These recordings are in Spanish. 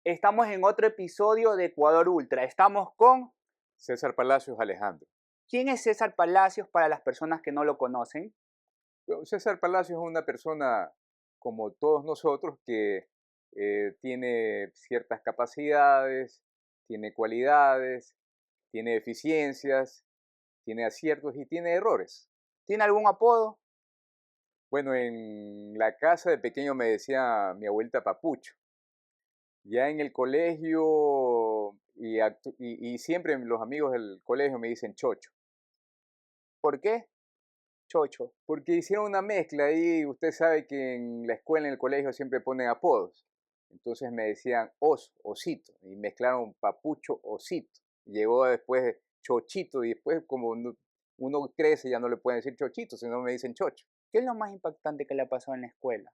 Estamos en otro episodio de Ecuador Ultra. Estamos con... César Palacios Alejandro. ¿Quién es César Palacios para las personas que no lo conocen? Bueno, César Palacios es una persona como todos nosotros que tiene ciertas capacidades, tiene cualidades, tiene deficiencias, tiene aciertos y tiene errores. ¿Tiene algún apodo? Bueno, en la casa de pequeño me decía mi abuelita Papucho. Ya en el colegio y siempre los amigos del colegio me dicen Chocho. ¿Por qué? Chocho. Porque hicieron una mezcla ahí, usted sabe que en la escuela, en el colegio siempre ponen apodos. Entonces me decían Osito, y mezclaron Papucho, Osito. Llegó después Chochito, y después como uno crece ya no le pueden decir Chochito, sino me dicen Chocho. ¿Qué es lo más impactante que le ha pasado en la escuela?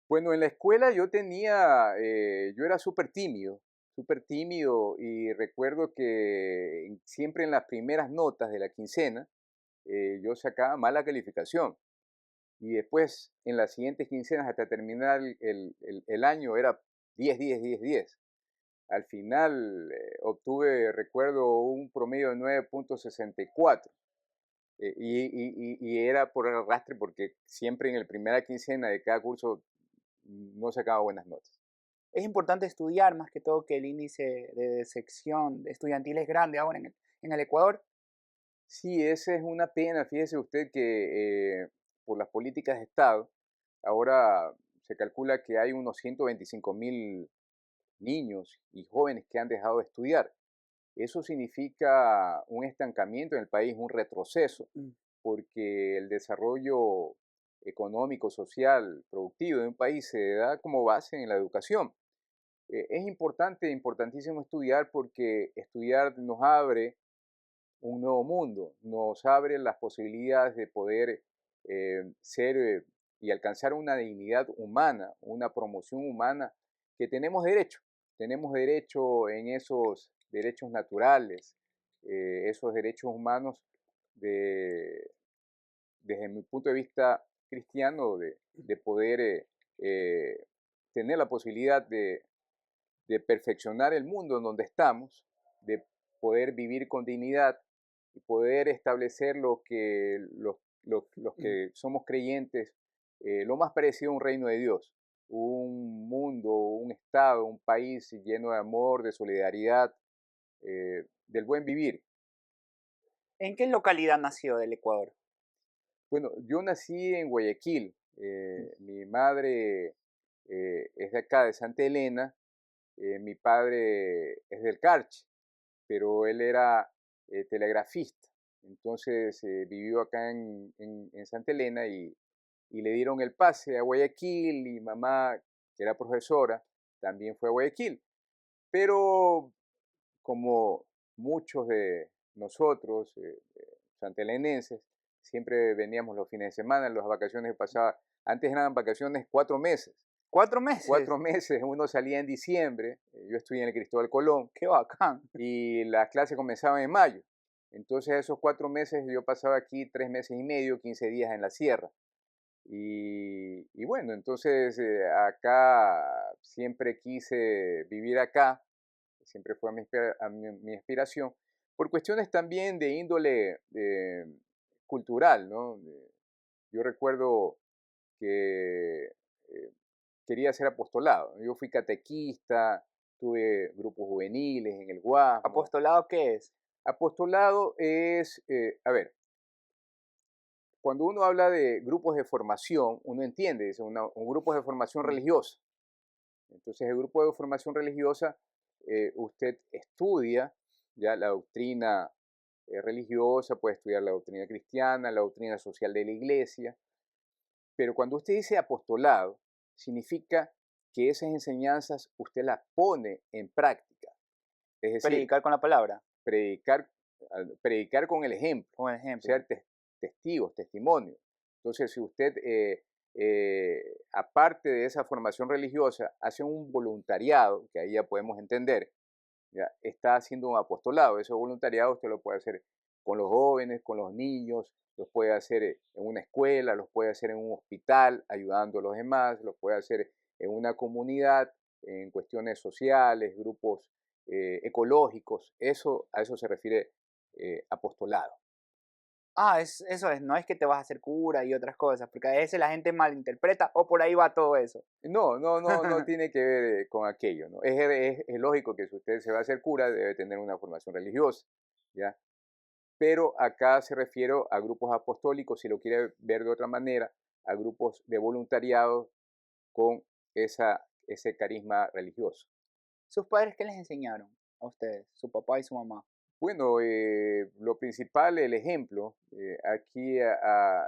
Bueno, en la escuela yo era súper tímido, y recuerdo que siempre en las primeras notas de la quincena yo sacaba mala calificación. Y después, en las siguientes quincenas, hasta terminar el año, era 10, 10, 10, 10. Al final recuerdo, un promedio de 9,64. Y era por arrastre porque siempre en la primera quincena de cada curso no sacaba buenas notas. Es importante estudiar más que todo que el índice de deserción estudiantil es grande ahora en el Ecuador. Sí, esa es una pena. Fíjese usted que por las políticas de Estado, ahora se calcula que hay unos 125.000 niños y jóvenes que han dejado de estudiar. Eso significa un estancamiento en el país, un retroceso, Mm. porque el desarrollo económico, social, productivo de un país se da como base en la educación. Es importante, importantísimo estudiar, porque estudiar nos abre un nuevo mundo, nos abre las posibilidades de poder ser y alcanzar una dignidad humana, una promoción humana que tenemos derecho en esos derechos naturales, esos derechos humanos de, desde mi punto de vista cristiano, de poder tener la posibilidad de perfeccionar el mundo en donde estamos, de poder vivir con dignidad y poder establecer los Mm. que somos creyentes, lo más parecido a un reino de Dios, un mundo, un estado, un país lleno de amor, de solidaridad, del buen vivir. ¿En qué localidad nació del Ecuador? Bueno, yo nací en Guayaquil, Mm. mi madre es de acá, de Santa Elena, mi padre es del Carchi, pero él era telegrafista. Entonces vivió acá en Santa Elena, y le dieron el pase a Guayaquil, y mamá, que era profesora, también fue a Guayaquil. Pero como muchos de nosotros, santelenenses, siempre veníamos los fines de semana, las vacaciones que pasaba, antes eran vacaciones 4 meses. 4 meses. 4 meses, uno salía en diciembre, yo estudié en el Cristóbal Colón, Qué bacán. y las clases comenzaban en mayo. Entonces esos 4 meses yo pasaba aquí 3 meses y medio, 15 días en la sierra. Y bueno, entonces acá siempre quise vivir acá, siempre fue mi aspiración, por cuestiones también de índole cultural, ¿no? Yo recuerdo que quería hacer apostolado. Yo fui catequista, tuve grupos juveniles en el Guasmo. ¿Apostolado qué es? Apostolado es, a ver, cuando uno habla de grupos de formación, uno entiende, es un grupo de formación Mm. religiosa. Entonces, el grupo de formación religiosa, usted estudia ya la doctrina religiosa, puede estudiar la doctrina cristiana, la doctrina social de la iglesia, pero cuando usted dice apostolado, significa que esas enseñanzas usted las pone en práctica. Es decir, Predicar con la palabra, predicar, predicar con el ejemplo, con ejemplo. ser testigos, testimonios. Entonces, si usted, aparte de esa formación religiosa, hace un voluntariado, que ahí ya podemos entender, ya está haciendo un apostolado. Ese voluntariado usted lo puede hacer con los jóvenes, con los niños, los puede hacer en una escuela, los puede hacer en un hospital ayudando a los demás, los puede hacer en una comunidad, en cuestiones sociales, grupos ecológicos. A eso se refiere apostolado. Ah, eso es, no es que te vas a hacer cura y otras cosas, porque a veces la gente malinterpreta o por ahí va todo eso. No tiene que ver con aquello, ¿no? Es lógico que si usted se va a hacer cura, debe tener una formación religiosa, ¿ya? Pero acá se refiere a grupos apostólicos, si lo quiere ver de otra manera, a grupos de voluntariado con ese carisma religioso. ¿Sus padres qué les enseñaron a ustedes, su papá y su mamá? Bueno, lo principal, el ejemplo. Aquí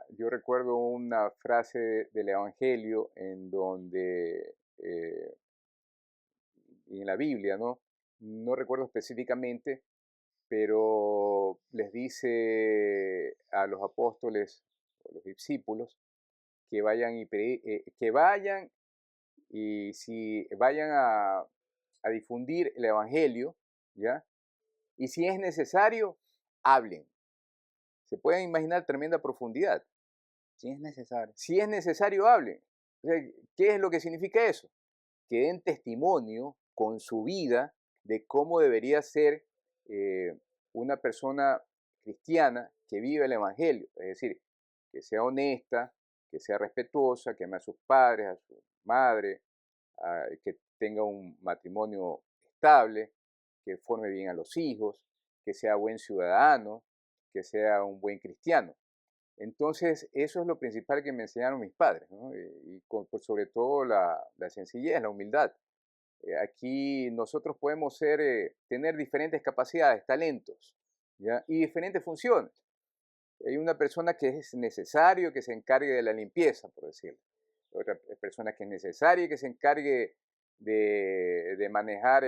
yo recuerdo una frase del Evangelio en donde, en la Biblia, ¿no? No recuerdo específicamente, pero les dice a los apóstoles, a los discípulos, que vayan que vayan y si vayan a difundir el Evangelio, ¿ya? Y si es necesario, hablen. Se pueden imaginar tremenda profundidad. Si es necesario. Si es necesario, hablen. O sea, ¿qué es lo que significa eso? Que den testimonio con su vida de cómo debería ser eh, una persona cristiana que vive el Evangelio. Es decir, que sea honesta, que sea respetuosa, que ame a sus padres, a su madre, que tenga un matrimonio estable, que forme bien a los hijos, que sea buen ciudadano, que sea un buen cristiano. Entonces, eso es lo principal que me enseñaron mis padres, ¿no? Pues, sobre todo la sencillez, la humildad. Aquí nosotros podemos tener diferentes capacidades, talentos, ¿ya? Y diferentes funciones. Hay una persona que es necesario que se encargue de la limpieza, por decirlo. Otra persona que es necesaria que se encargue de manejar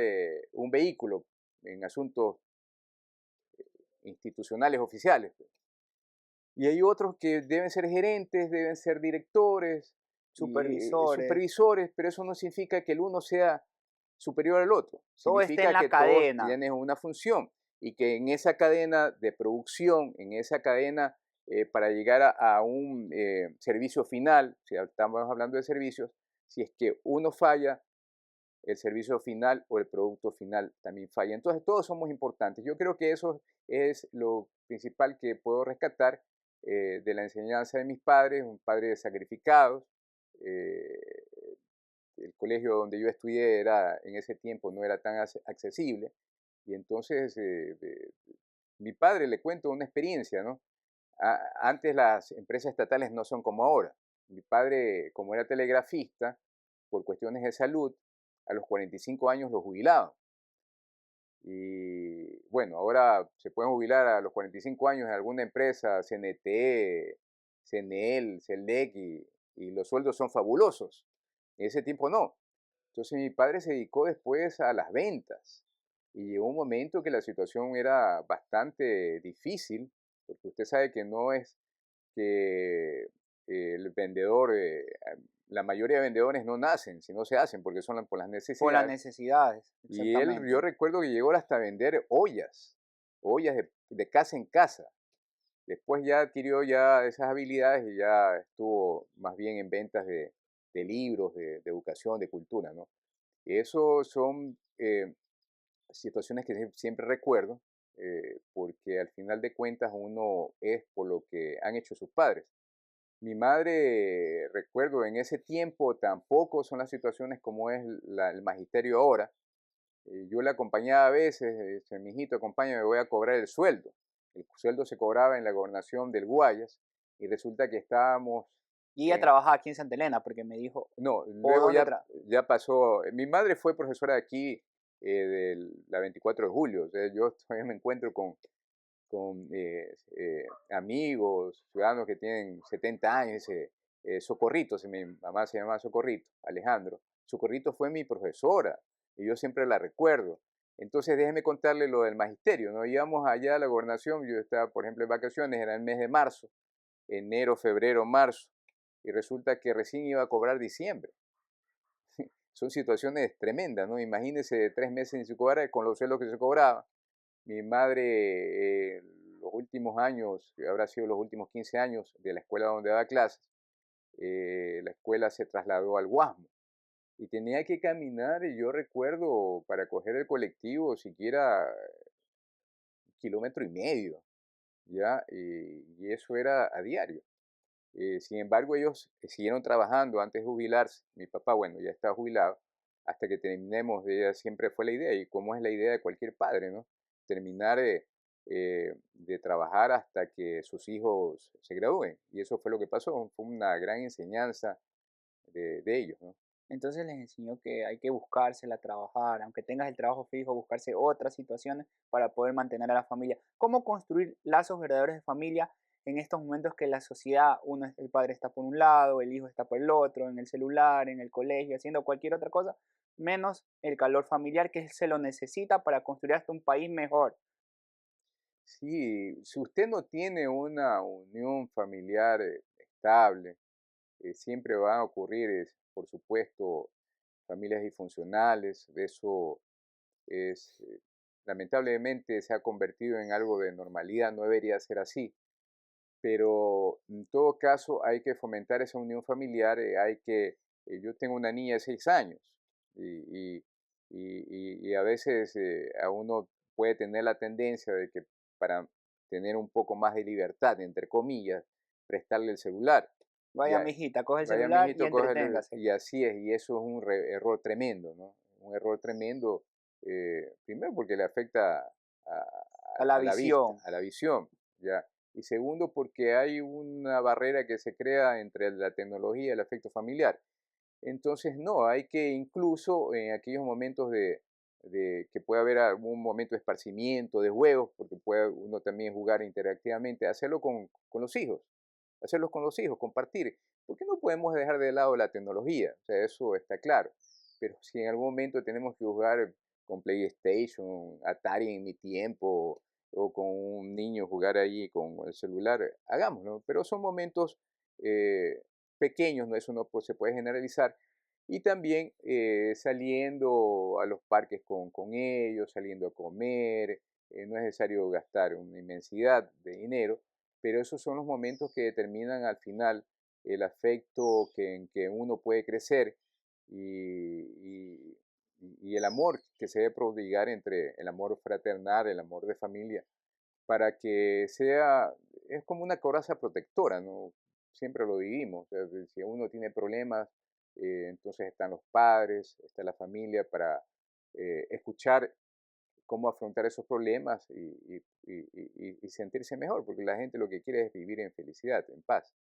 un vehículo en asuntos institucionales oficiales, pues. Y hay otros que deben ser gerentes, deben ser directores y Supervisores, supervisores, pero eso no significa que el uno sea superior al otro. todo está en Significa la que todos cadena. tienen una función y que en esa cadena de producción, en esa cadena para llegar a un servicio final, si estamos hablando de servicios, si es que uno falla, el servicio final o el producto final también falla. Entonces, todos somos importantes. Yo creo que eso es lo principal que puedo rescatar de la enseñanza de mis padres, un padre sacrificado. eh, el colegio donde yo estudié en ese tiempo no era tan accesible. Y entonces, mi padre le cuento una experiencia, ¿no? Antes las empresas estatales no son como ahora. Mi padre, como era telegrafista, por cuestiones de salud, a los 45 años lo jubilaban. Y bueno, ahora se pueden jubilar a los 45 años en alguna empresa, CNT, CNEL, CELDEC, y los sueldos son fabulosos. En ese tiempo no. Entonces mi padre se dedicó después a las ventas y llegó un momento que la situación era bastante difícil, porque usted sabe que no es que el vendedor, la mayoría de vendedores no nacen, sino se hacen porque son por las Por las necesidades. necesidades, Y él, yo exactamente. recuerdo que llegó hasta vender ollas, ollas de casa en casa. Después ya adquirió ya esas habilidades y ya estuvo más bien en ventas de libros, de educación, de cultura, ¿no? Eso son situaciones que siempre recuerdo, porque al final de cuentas uno es por lo que han hecho sus padres. Mi madre, recuerdo, en ese tiempo tampoco son las situaciones como es el magisterio ahora. Yo le acompañaba a veces, mi hijito, acompáñame, voy a cobrar el sueldo. El sueldo se cobraba en la gobernación del Guayas y resulta que estábamos Y ella en, trabajaba aquí en Santa Elena porque me dijo, no, ¿o luego dónde ya, tra? ya pasó. Mi madre fue profesora de aquí de la 24 de julio. O sea, yo todavía me encuentro con amigos, ciudadanos que tienen 70 años. Socorrito, mi mamá se llama Socorrito, Alejandro. Socorrito fue mi profesora y yo siempre la recuerdo. Entonces déjeme contarle lo del magisterio, ¿no? Íbamos allá a la gobernación, yo estaba, por ejemplo, en vacaciones, era el mes de marzo, enero, febrero, marzo, y resulta que recién iba a cobrar diciembre. Son situaciones tremendas, ¿no? Imagínense 3 meses sin su cobrar con los sueldos que se cobraba. Mi madre, los últimos años, habrá sido los últimos 15 años de la escuela donde daba clases, la escuela se trasladó al Guasmo. y tenía que caminar, y yo recuerdo, para coger el colectivo, siquiera 1,5 kilómetros, ¿ya? Y eso era a diario. Sin embargo, ellos siguieron trabajando antes de jubilarse. Mi papá, bueno, ya estaba jubilado, hasta que terminemos, siempre fue la idea, y como es la idea de cualquier padre, ¿no? Terminar de trabajar hasta que sus hijos se gradúen. Y eso fue lo que pasó, fue una gran enseñanza de ellos, ¿no? Entonces les enseñó que hay que buscársela, trabajar, aunque tengas el trabajo fijo, buscarse otras situaciones para poder mantener a la familia. ¿Cómo construir lazos verdaderos de familia en estos momentos que la sociedad, el padre está por un lado, el hijo está por el otro, en el celular, en el colegio, haciendo cualquier otra cosa, menos el calor familiar que se lo necesita para construir hasta un país mejor? Sí, si usted no tiene una unión familiar estable, siempre van a ocurrir, por supuesto, familias disfuncionales. De eso es, lamentablemente se ha convertido en algo de normalidad, no debería ser así, pero en todo caso hay que fomentar esa unión familiar. Yo tengo una niña de 6 años, y a veces a uno puede tener la tendencia de que, para tener un poco más de libertad, entre comillas, prestarle el celular. Vaya, Ya, mijita, coge el vaya, celular y mijito, cógelo, entreténgase y así es, y eso es un error tremendo, ¿no? Un error tremendo, primero porque le afecta a la a la vista, visión. a la visión, ¿ya? Y segundo, porque hay una barrera que se crea entre la tecnología y el afecto familiar. Entonces, no, hay que, incluso en aquellos momentos de que puede haber algún momento de esparcimiento, de juegos, porque puede uno también jugar interactivamente, hacerlo con los hijos, hacerlo con los hijos, compartir. ¿Por qué no podemos dejar de lado la tecnología? O sea, eso está claro. Pero si en algún momento tenemos que jugar con PlayStation, Atari en mi tiempo, o con un niño jugar ahí con el celular, hagámoslo. Pero son momentos eh, pequeños, ¿no? Eso no se puede generalizar. Y también saliendo a los parques con ellos, saliendo a comer. No es necesario gastar una inmensidad de dinero, pero esos son los momentos que determinan al final el afecto en que uno puede crecer, y, y el amor que se debe prodigar, entre el amor fraternal, el amor de familia, para que sea, es como una coraza protectora, ¿no? Siempre lo vivimos. O sea, si uno tiene problemas, entonces están los padres, está la familia para escuchar cómo afrontar esos problemas, y sentirse mejor, porque la gente lo que quiere es vivir en felicidad, en paz.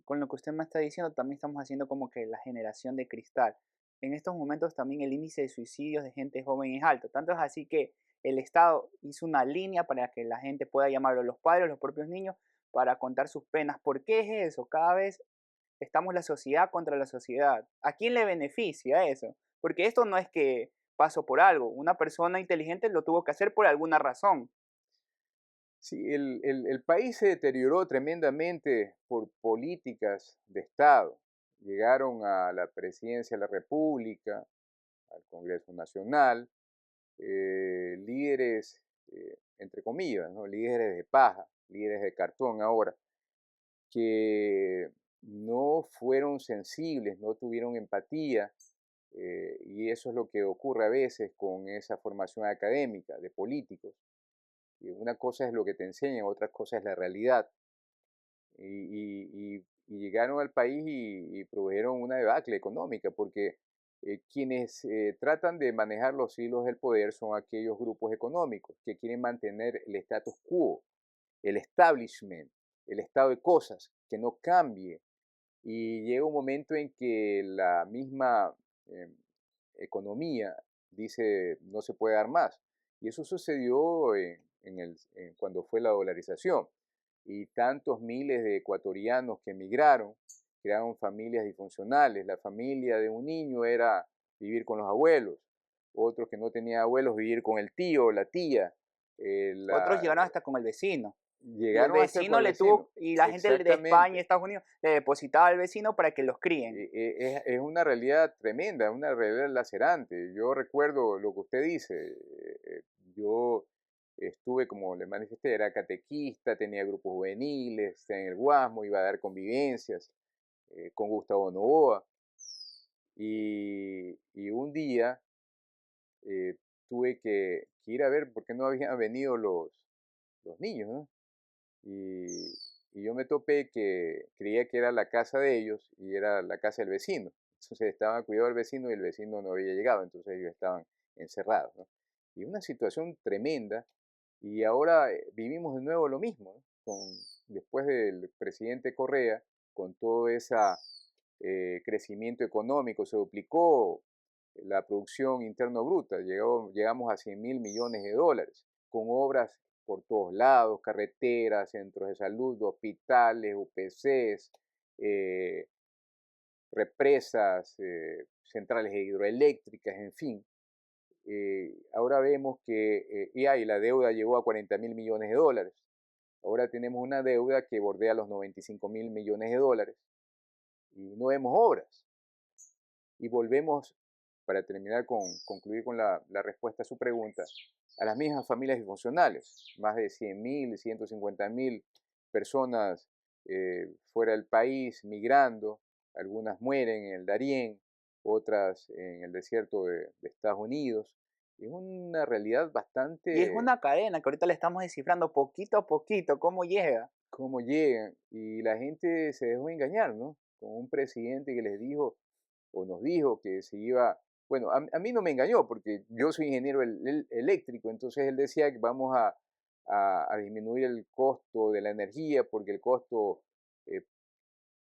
Con lo que usted me está diciendo, también estamos haciendo como que la generación de cristal. En estos momentos también el índice de suicidios de gente joven es alto. Tanto es así que el Estado hizo una línea para que la gente pueda llamar a los padres, los propios niños, para contar sus penas. ¿Por qué es eso? Cada vez estamos la sociedad contra la sociedad. ¿A quién le beneficia eso? Porque esto no es que pasó por algo. Una persona inteligente lo tuvo que hacer por alguna razón. Sí, el país se deterioró tremendamente por políticas de Estado. Llegaron a la presidencia de la República, al Congreso Nacional, líderes, entre comillas, ¿no? Líderes de paja, líderes de cartón ahora, que no fueron sensibles, no tuvieron empatía, y eso es lo que ocurre a veces con esa formación académica de políticos. Y una cosa es lo que te enseñan, otra cosa es la realidad. Y llegaron al país y produjeron una debacle económica, porque quienes tratan de manejar los hilos del poder son aquellos grupos económicos que quieren mantener el status quo, el establishment, el estado de cosas, que no cambie. Y llega un momento en que la misma em, economía dice no se puede dar más. Y eso sucedió cuando fue la dolarización. Y tantos miles de ecuatorianos que emigraron, crearon familias disfuncionales. La familia de un niño era vivir con los abuelos, otros que no tenían abuelos, vivir con el tío o la tía. Otros llegaron hasta con el vecino. Y el Llegaron hasta con vecino el le tuvo, vecino. y la gente de España y Exactamente. Estados Unidos le depositaba al vecino para que los críen. Es una realidad tremenda, una realidad lacerante. Yo recuerdo lo que usted dice. Yo estuve, como le manifesté, era catequista, tenía grupos juveniles en el Guasmo, iba a dar convivencias con Gustavo Novoa. y un día tuve que ir a ver por qué no habían venido los niños, ¿no? Y, y yo me topé que creía que era la casa de ellos y era la casa del vecino. Entonces estaban cuidando del vecino y el vecino no había llegado, entonces ellos estaban encerrados, ¿no? Y una situación tremenda. Y ahora vivimos de nuevo lo mismo, ¿no? Después del presidente Correa, con todo ese crecimiento económico, se duplicó la producción interno bruta, llegamos a 100.000 millones de dólares, con obras por todos lados, carreteras, centros de salud, hospitales, UPCs, eh, represas, centrales hidroeléctricas, en fin. Ahora vemos que la deuda llegó a 40.000 millones de dólares. Ahora tenemos una deuda que bordea los 95.000 millones de dólares y no vemos obras. Y volvemos, para terminar concluir con la respuesta a su pregunta, a las mismas familias disfuncionales. Más de 100.000, 150.000 personas fuera del país, migrando. Algunas mueren en el Darién, otras en el desierto de Estados Unidos. Es una realidad Y es bastante una cadena que ahorita le estamos descifrando poquito a poquito cómo llega. cómo llegan y la gente se dejó engañar, ¿no? Con un presidente que les dijo o nos dijo que se iba, bueno, a mí no me engañó porque yo soy ingeniero eléctrico, entonces él decía que vamos a disminuir el costo de la energía porque el costo eh,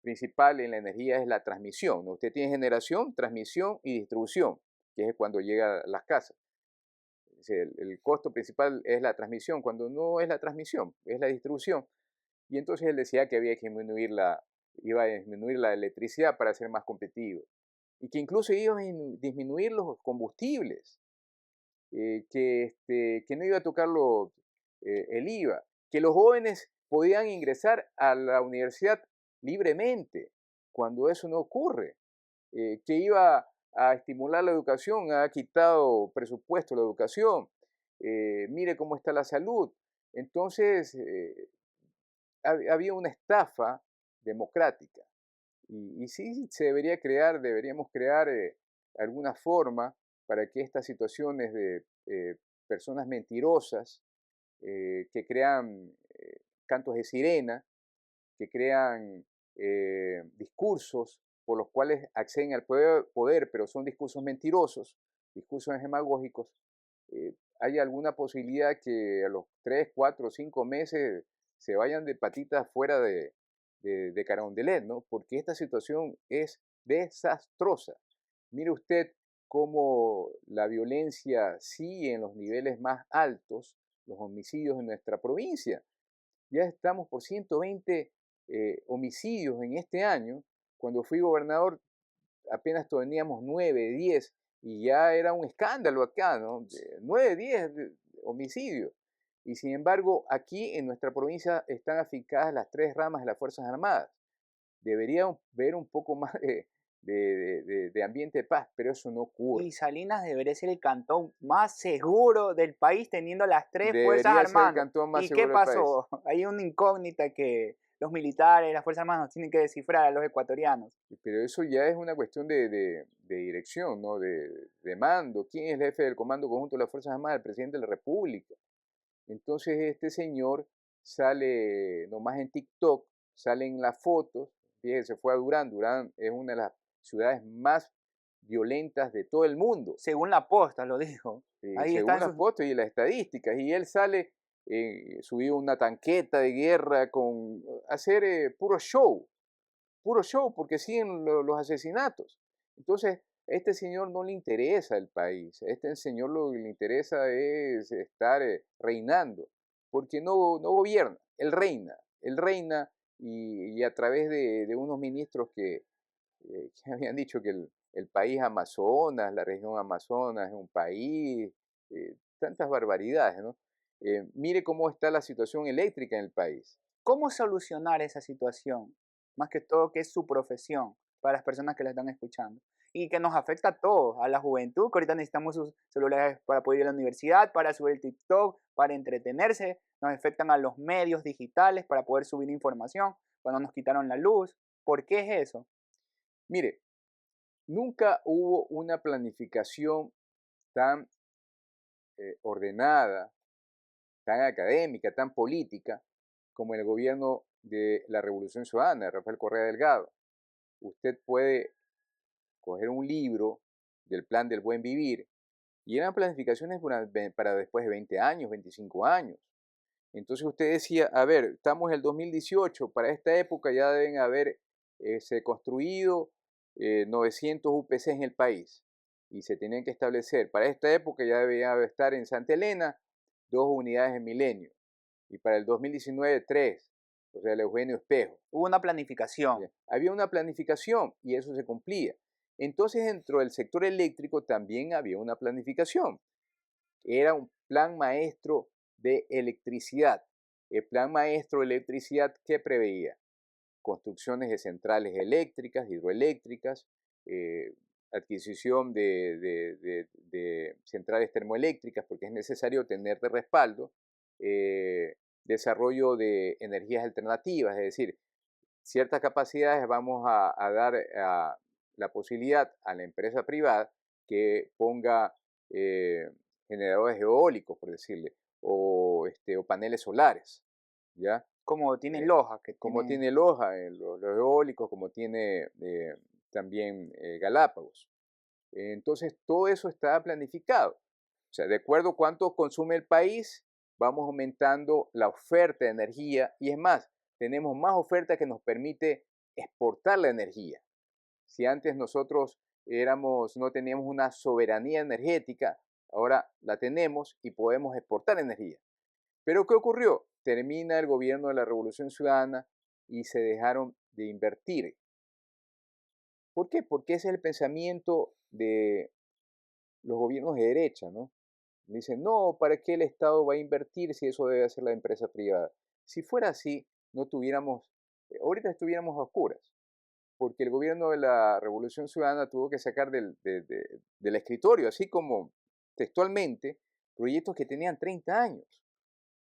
principal en la energía es la transmisión, ¿no? Usted tiene generación, transmisión y distribución, que es cuando llega a las casas. El costo principal es la transmisión, cuando no es la transmisión, es la distribución. Y entonces él decía que había que iba a disminuir la electricidad para ser más competitivo. Y que incluso iba a disminuir los combustibles, que no iba a tocar el IVA, que los jóvenes podían ingresar a la universidad libremente, cuando eso no ocurre, que iba a estimular la educación, ha quitado presupuesto a la educación, mire cómo está la salud. Entonces, había una estafa democrática. Y sí se deberíamos crear alguna forma para que estas situaciones de personas mentirosas que crean cantos de sirena, que crean discursos por los cuales acceden al poder, pero son discursos mentirosos, discursos demagógicos, hay alguna posibilidad que a los 3, 4, 5 meses se vayan de patitas fuera de Carondelet, ¿no? Porque esta situación es desastrosa. Mire usted cómo la violencia sigue en los niveles más altos, los homicidios en nuestra provincia. Ya estamos por 120 homicidios en este año. Cuando fui gobernador apenas teníamos 9, 10 y ya era un escándalo acá, ¿no? 9, 10 homicidios. Y sin embargo, aquí en nuestra provincia están afincadas las tres ramas de las Fuerzas Armadas. Deberíamos ver un poco más de ambiente de paz, pero eso no ocurre. Y Salinas debería ser el cantón más seguro del país teniendo las tres fuerzas Debería ser el armadas. cantón más ¿Y qué seguro del país. pasó? Hay una incógnita que los militares, las fuerzas armadas nos tienen que descifrar a los ecuatorianos. Pero eso ya es una cuestión de dirección, ¿no? De mando. ¿Quién es el jefe del Comando Conjunto de las Fuerzas Armadas? El presidente de la República. Entonces este señor sale nomás en TikTok, salen las fotos, fíjese, fue a Durán. Durán es una de las ciudades más violentas de todo el mundo, Según la posta lo dijo. Ahí según están las sus... fotos y las estadísticas. Y él sale subido a una tanqueta de guerra con hacer puro show, porque siguen los asesinatos. Entonces, a este señor no le interesa el país, a este señor lo que le interesa es estar reinando, porque no gobierna, él reina y a través de unos ministros que habían dicho que el país Amazonas, la región Amazonas es un país, tantas barbaridades, ¿no? Mire cómo está la situación eléctrica en el país. ¿Cómo solucionar esa situación? Más que todo, que es su profesión para las personas que la están escuchando. Y que nos afecta a todos, a la juventud, que ahorita necesitamos sus celulares para poder ir a la universidad, para subir el TikTok, para entretenerse. Nos afectan a los medios digitales para poder subir información cuando nos quitaron la luz. ¿Por qué es eso? Mire, nunca hubo una planificación tan ordenada, tan académica, tan política, como en el gobierno de la Revolución Ciudadana, de Rafael Correa Delgado. Usted puede coger un libro del Plan del Buen Vivir y eran planificaciones para después de 20 años, 25 años. Entonces usted decía, a ver, estamos en el 2018, para esta época ya deben haber se construido 900 UPCs en el país y se tenían que establecer. Para esta época ya debía estar en Santa Elena 2 unidades en Milenio y para el 2019 3, o sea, el Eugenio Espejo. Hubo una planificación. Ya. Había una planificación y eso se cumplía. Entonces, dentro del sector eléctrico también había una planificación. Era un plan maestro de electricidad. El plan maestro de electricidad, ¿qué preveía? Construcciones de centrales eléctricas, hidroeléctricas, eh, adquisición de centrales termoeléctricas, porque es necesario tener de respaldo, desarrollo de energías alternativas, es decir, ciertas capacidades vamos a dar la posibilidad a la empresa privada que ponga eh, generadores eólicos, por decirle, o paneles solares, ¿ya? Como tienen Eh, Loja, que como tienen. tiene Loja, los eólicos, como tiene también Galápagos. Entonces, todo eso está planificado. O sea, de acuerdo a cuánto consume el país, vamos aumentando la oferta de energía y es más, tenemos más oferta que nos permite exportar la energía. Si antes nosotros no teníamos una soberanía energética, ahora la tenemos y podemos exportar energía. Pero ¿qué ocurrió? Termina el gobierno de la Revolución Ciudadana y se dejaron de invertir. ¿Por qué? Porque ese es el pensamiento de los gobiernos de derecha, ¿no? Dicen, no, ¿para qué el Estado va a invertir si eso debe hacer la empresa privada? Si fuera así, no tuviéramos, ahorita estuviéramos a oscuras, porque el gobierno de la Revolución Ciudadana tuvo que sacar del escritorio, así como textualmente, proyectos que tenían 30 años,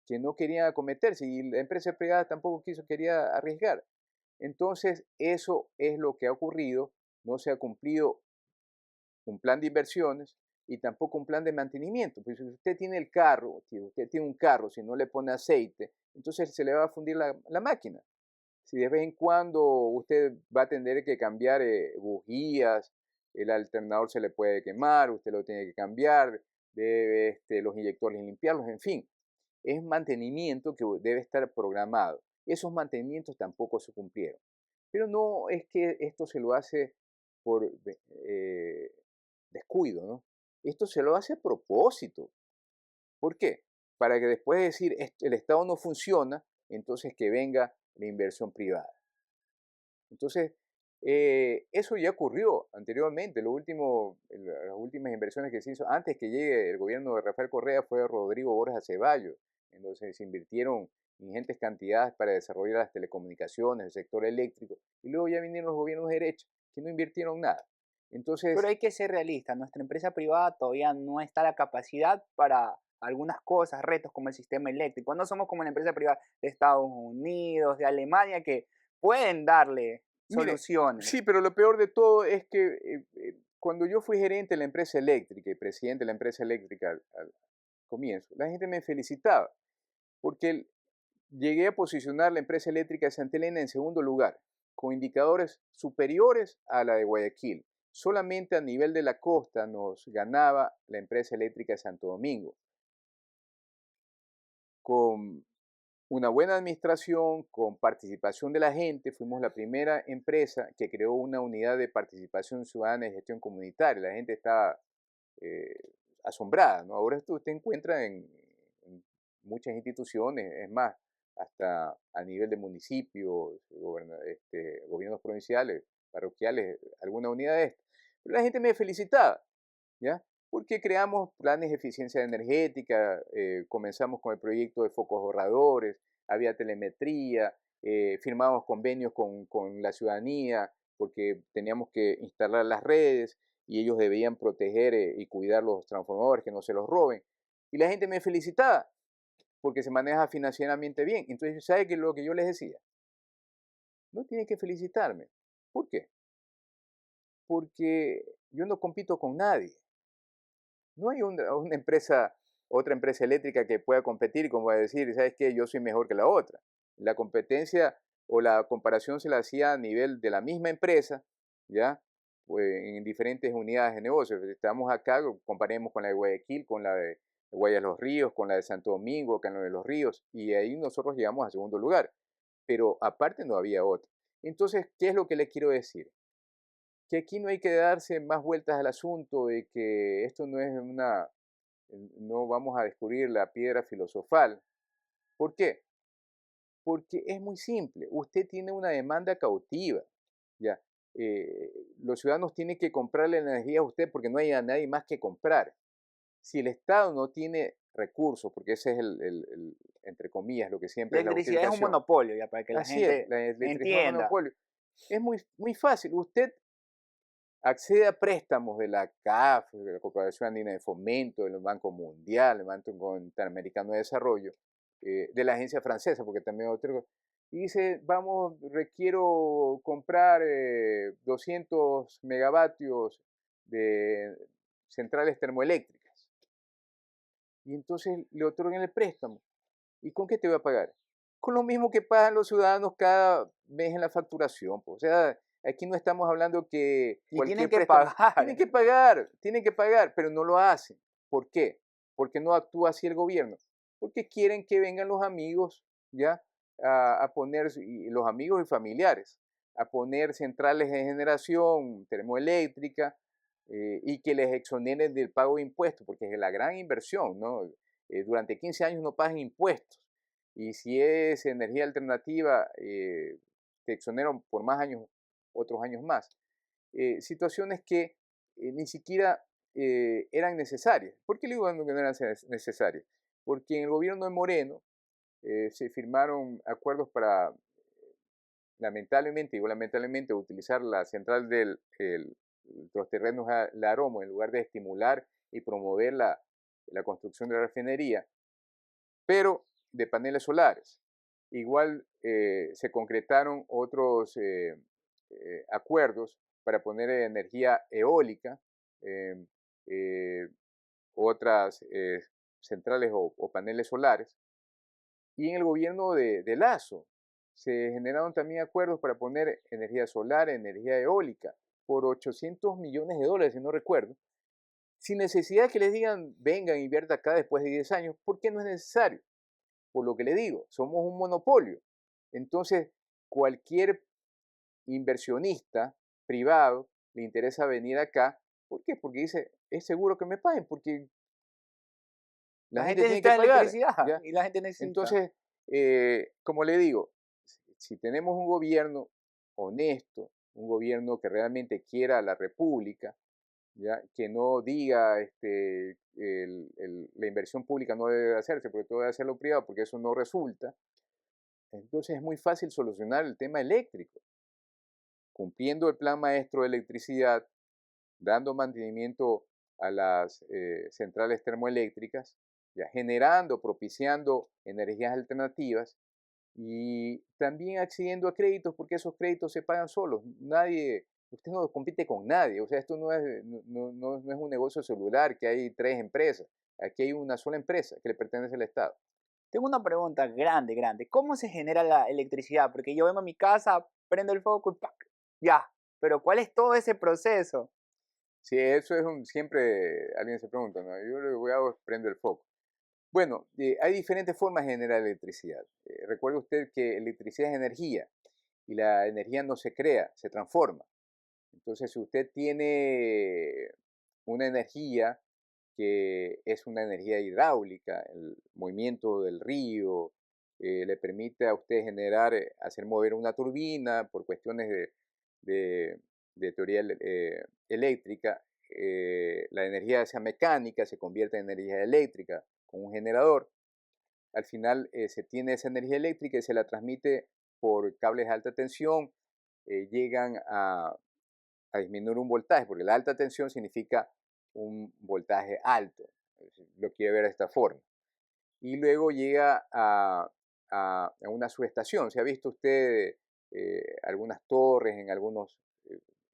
que no querían acometerse y la empresa privada tampoco quería arriesgar. Entonces, eso es lo que ha ocurrido, no se ha cumplido un plan de inversiones y tampoco un plan de mantenimiento. Pues si usted tiene el carro, si usted tiene un carro, si no le pone aceite, entonces se le va a fundir la máquina. Si de vez en cuando usted va a tener que cambiar bujías, el alternador se le puede quemar, usted lo tiene que cambiar, debe los inyectores limpiarlos, en fin, es mantenimiento que debe estar programado. Esos mantenimientos tampoco se cumplieron. Pero no es que esto se lo hace por descuido, ¿no? Esto se lo hace a propósito. ¿Por qué? Para que después de decir el Estado no funciona, entonces que venga la inversión privada. Entonces, eso ya ocurrió anteriormente. Las últimas inversiones que se hizo antes que llegue el gobierno de Rafael Correa fue Rodrigo Borja Ceballos, en donde se invirtieron ingentes cantidades para desarrollar las telecomunicaciones, el sector eléctrico, y luego ya vinieron los gobiernos de derecha que no invirtieron nada. Pero Entonces, hay que ser realistas, nuestra empresa privada todavía no está a la capacidad para algunas cosas, retos como el sistema eléctrico. No somos como la empresa privada de Estados Unidos, de Alemania, que pueden darle mire, soluciones. sí, pero lo peor de todo es que cuando yo fui gerente de la empresa eléctrica y presidente de la empresa eléctrica al comienzo, la gente me felicitaba porque llegué a posicionar la empresa eléctrica de Santa Elena en segundo lugar, con indicadores superiores a la de Guayaquil. Solamente a nivel de la costa nos ganaba la empresa eléctrica de Santo Domingo. Con una buena administración, con participación de la gente, fuimos la primera empresa que creó una unidad de participación ciudadana y gestión comunitaria. La gente estaba eh, asombrada, ¿no? Ahora esto usted encuentra en muchas instituciones, es más, hasta a nivel de municipios, gobiernos provinciales, parroquiales, alguna unidad de estas. Pero la gente me felicitaba, ¿ya? Porque creamos planes de eficiencia energética, comenzamos con el proyecto de focos ahorradores, había telemetría, firmamos convenios con la ciudadanía porque teníamos que instalar las redes y ellos debían proteger y cuidar los transformadores, que no se los roben. Y la gente me felicitaba porque se maneja financieramente bien. Entonces, ¿sabe qué es lo que yo les decía? No tienen que felicitarme. ¿Por qué? porque yo no compito con nadie. No hay una empresa, otra empresa eléctrica que pueda competir como a decir, ¿sabes qué? Yo soy mejor que la otra. La competencia o la comparación se la hacía a nivel de la misma empresa, ¿ya? Pues, en diferentes unidades de negocio. Estamos acá, comparemos con la de Guayaquil, con la de Guayas Los Ríos, con la de Santo Domingo, con la de Los Ríos, y ahí nosotros llegamos a segundo lugar. Pero aparte no había otra. Entonces, ¿qué es lo que le quiero decir? Que aquí no hay que darse más vueltas al asunto de que esto no es no vamos a descubrir la piedra filosofal. ¿Por qué? Porque es muy simple. Usted tiene una demanda cautiva, ¿ya? Los ciudadanos tienen que comprarle la energía a usted porque no hay a nadie más que comprar. Si el Estado no tiene recursos, porque ese es entre comillas, lo que La siempre es la electricidad es un justificación. monopolio, ya para que la Así es, gente la electricidad es un entienda. monopolio. Es muy fácil. Usted accede a préstamos de la CAF, de la Corporación Andina de Fomento, del Banco Mundial, del Banco Interamericano de Desarrollo, de la agencia francesa, porque también otro, y dice, vamos, requiero comprar 200 megavatios de centrales termoeléctricas. Y entonces le otorgan el préstamo. ¿Y con qué te va a pagar? Con lo mismo que pagan los ciudadanos cada mes en la facturación, pues. O sea, aquí no estamos hablando que Y tienen cualquier que préstamo, pagar. tienen que pagar, pero no lo hacen. ¿Por qué? Porque no actúa así el gobierno. Porque quieren que vengan los amigos, ¿ya? A poner, y los amigos y familiares, a poner centrales de generación termoeléctrica y que les exoneren del pago de impuestos, porque es la gran inversión, ¿no? Durante 15 años no pagan impuestos. Y si es energía alternativa, te exoneran por más años, otros años más. Situaciones que ni siquiera eran necesarias. ¿Por qué le digo que no eran necesarias? Porque en el gobierno de Moreno se firmaron acuerdos para, lamentablemente, digo lamentablemente, utilizar la central los terrenos a la Aromo en lugar de estimular y promover la construcción de la refinería, pero de paneles solares. Igual se concretaron otros acuerdos para poner energía eólica, eh, eh, otras centrales o paneles solares. Y en el gobierno de Lazo se generaron también acuerdos para poner energía solar, energía eólica, por 800 millones de dólares, si no recuerdo, sin necesidad que les digan, vengan, invierta acá después de 10 años, porque no es necesario. Por lo que le digo, somos un monopolio. Entonces, cualquier inversionista privado le interesa venir acá. ¿Por qué? Porque dice, es seguro que me paguen, porque la La gente gente tiene que necesita pagar, electricidad ¿ya? y la gente necesita. Entonces, como le digo, si tenemos un gobierno honesto, un gobierno que realmente quiera a la república, ¿ya? Que no diga la inversión pública no debe hacerse, porque todo debe hacerlo privado, porque eso no resulta. Entonces es muy fácil solucionar el tema eléctrico, cumpliendo el plan maestro de electricidad, dando mantenimiento a las centrales termoeléctricas, ya generando, propiciando energías alternativas y también accediendo a créditos porque esos créditos se pagan solos. Nadie, usted no compite con nadie. O sea, esto no es un negocio celular que hay tres empresas. Aquí hay una sola empresa que le pertenece al Estado. Tengo una pregunta grande, grande. ¿Cómo se genera la electricidad? Porque yo vengo a mi casa, prendo el foco y ¡pac! Ya. Pero ¿cuál es todo ese proceso? Sí, eso es siempre alguien se pregunta, ¿no? Yo lo que hago es prendo el foco. Bueno, hay diferentes formas de generar electricidad. Recuerde usted que electricidad es energía y la energía no se crea, se transforma. Entonces, si usted tiene una energía que es una energía hidráulica, el movimiento del río le permite a usted generar, hacer mover una turbina por cuestiones de- de teoría eléctrica, la energía esa mecánica se convierte en energía eléctrica con un generador. Al final se tiene esa energía eléctrica y se la transmite por cables de alta tensión, llegan a disminuir un voltaje, porque la alta tensión significa un voltaje alto, lo quiere ver de esta forma. Y luego llega a una subestación. ¿Se ha visto usted algunas torres en algunos,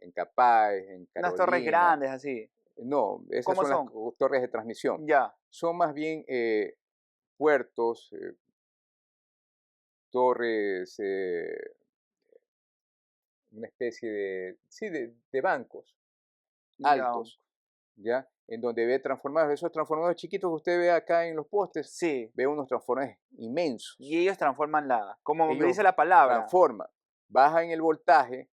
en Capáez, en Unas torres Carolina. grandes así. No, esas ¿Cómo son las son? torres de transmisión. Ya, Son más bien puertos, torres, una especie de, sí, de bancos ya. altos, ¿ya? En donde ve transformados, esos transformadores chiquitos que usted ve acá en los postes, Sí. ve unos transformadores Y inmensos. ellos transforman como me Ellos dice la palabra. transforman, bajan el voltaje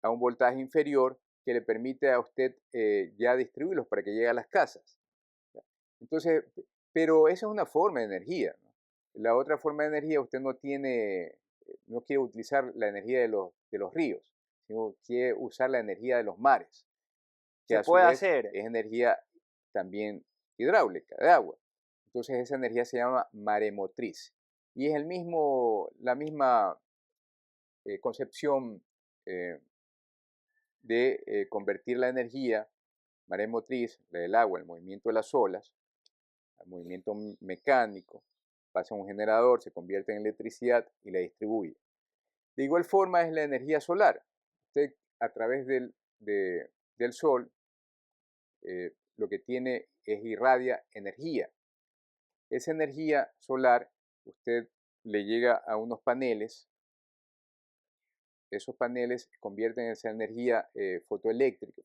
a un voltaje inferior que le permite a usted ya distribuirlos para que llegue a las casas. ¿Ya? Entonces, pero esa es una forma de energía, ¿no? La otra forma de energía, usted no tiene, no quiere utilizar la energía de los ríos, sino quiere usar la energía de los mares, que Se a su puede vez hacer. es energía también hidráulica, de agua. Entonces esa energía se llama maremotriz. Y es la misma concepción eh, de convertir la energía maremotriz, la del agua, el movimiento de las olas, al movimiento mecánico, pasa a un generador, se convierte en electricidad y la distribuye. De igual forma es la energía solar. Usted a través del sol lo que tiene es irradia energía. Esa energía solar usted le llega a unos paneles, esos paneles convierten esa energía fotoeléctrica,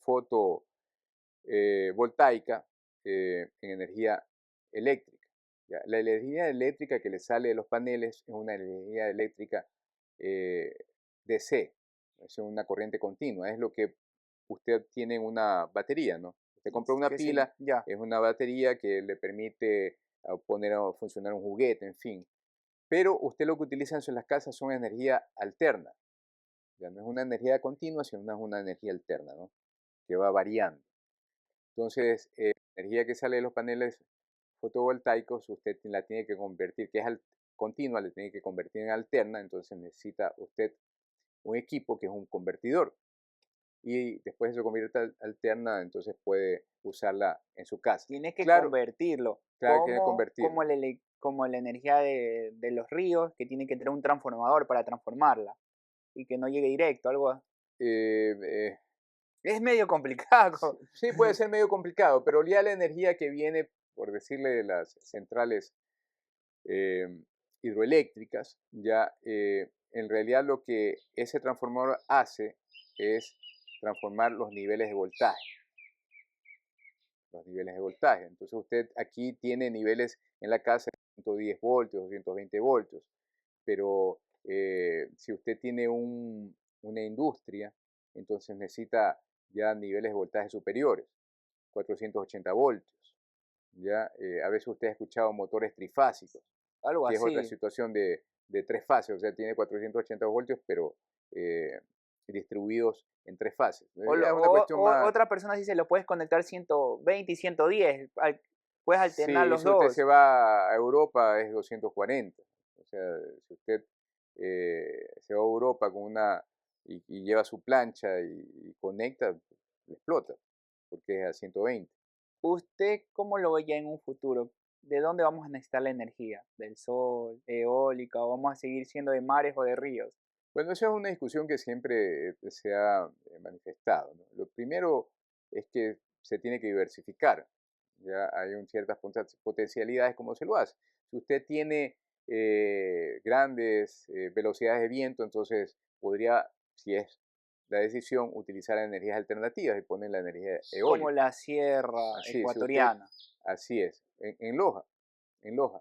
fotovoltaica en energía eléctrica. ¿Ya? La energía eléctrica que le sale de los paneles es una energía eléctrica eh, DC, es una corriente continua, es lo que usted tiene en una batería, ¿no? Usted compra una Que sí, pila, ya. es una batería que le permite poner a funcionar un juguete, en fin. Pero usted lo que utiliza en las casas son energía alterna. Ya no es una energía continua, sino una energía alterna, ¿no? Que va variando. Entonces, la energía que sale de los paneles fotovoltaicos, usted la tiene que convertir, que es continua, le tiene que convertir en alterna, entonces necesita usted un equipo que es un convertidor. Y después de se convierte alterna, entonces puede usarla en su casa. Tienes que Claro, convertirlo. claro, tiene que convertirlo. Como la energía de los ríos, que tiene que tener un transformador para transformarla y que no llegue directo, Eh, eh, Es medio complicado. sí, puede ser medio complicado, pero ya la energía que viene, por decirle, de las centrales eh, hidroeléctricas, ya en realidad lo que ese transformador hace es transformar los niveles de voltaje. Los niveles de voltaje. Entonces usted aquí tiene niveles en la casa de 110 voltios, 220 voltios, pero si usted tiene una industria, entonces necesita ya niveles de voltaje superiores, 480 voltios. ¿Ya? A veces usted ha escuchado motores trifásicos, Algo que es otra así. situación de tres fases, o sea, tiene 480 voltios, pero distribuidos en tres fases. Ya es una cuestión más. Otra persona sí se lo puedes conectar 120 y 110. Puedes alternar Sí, los si usted se dos. va a Europa es 240. O sea, si usted se va a Europa con y lleva su plancha y conecta, le explota, porque es a 120. ¿Usted cómo lo ve ya en un futuro? ¿De dónde vamos a necesitar la energía? ¿Del sol, eólica o vamos a seguir siendo de mares o de ríos? Bueno, esa es una discusión que siempre se ha manifestado, ¿no? Lo primero es que se tiene que diversificar. Ya hay ciertas potencialidades como se lo hace. Si usted tiene grandes velocidades de viento, entonces podría, si es la decisión, utilizar energías alternativas y poner la energía Como eólica. la sierra Así, si usted, ecuatoriana. así es, en Loja, en Loja.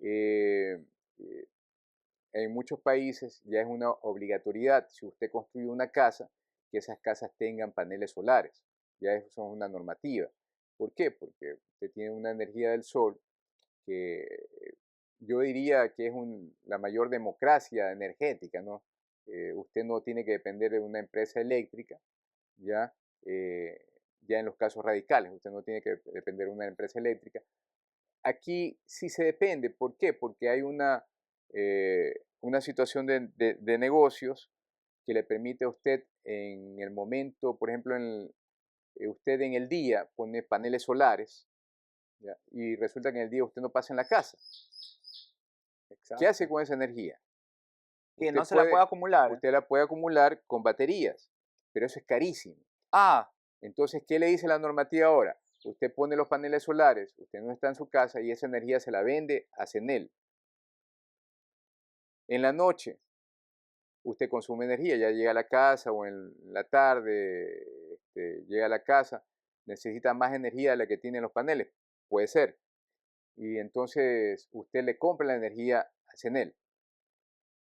Eh, eh, en muchos países ya es una obligatoriedad, si usted construye una casa, que esas casas tengan paneles solares. Ya eso es una normativa. ¿Por qué? Porque usted tiene una energía del sol que yo diría que es la mayor democracia energética, ¿no? Usted no tiene que depender de una empresa eléctrica, ¿ya? Eh, ya en los casos radicales, usted no tiene que depender de una empresa eléctrica. Aquí sí se depende. ¿Por qué? Porque hay una situación de negocios que le permite a usted en el momento, por ejemplo, usted en el día pone paneles solares, ¿ya? Y resulta que en el día usted no pasa en la casa. ¿Qué hace Exacto. con esa energía? Que no se la puede acumular. Usted la puede acumular con baterías, pero eso es carísimo. Ah, Entonces, ¿qué le dice la normativa ahora? Usted pone los paneles solares, usted no está en su casa y esa energía se la vende a CENEL. En la noche, usted consume energía, ya llega a la casa o en la tarde llega a la casa, necesita más energía de la que tienen los paneles, puede ser. Y entonces usted le compra la energía a CENEL.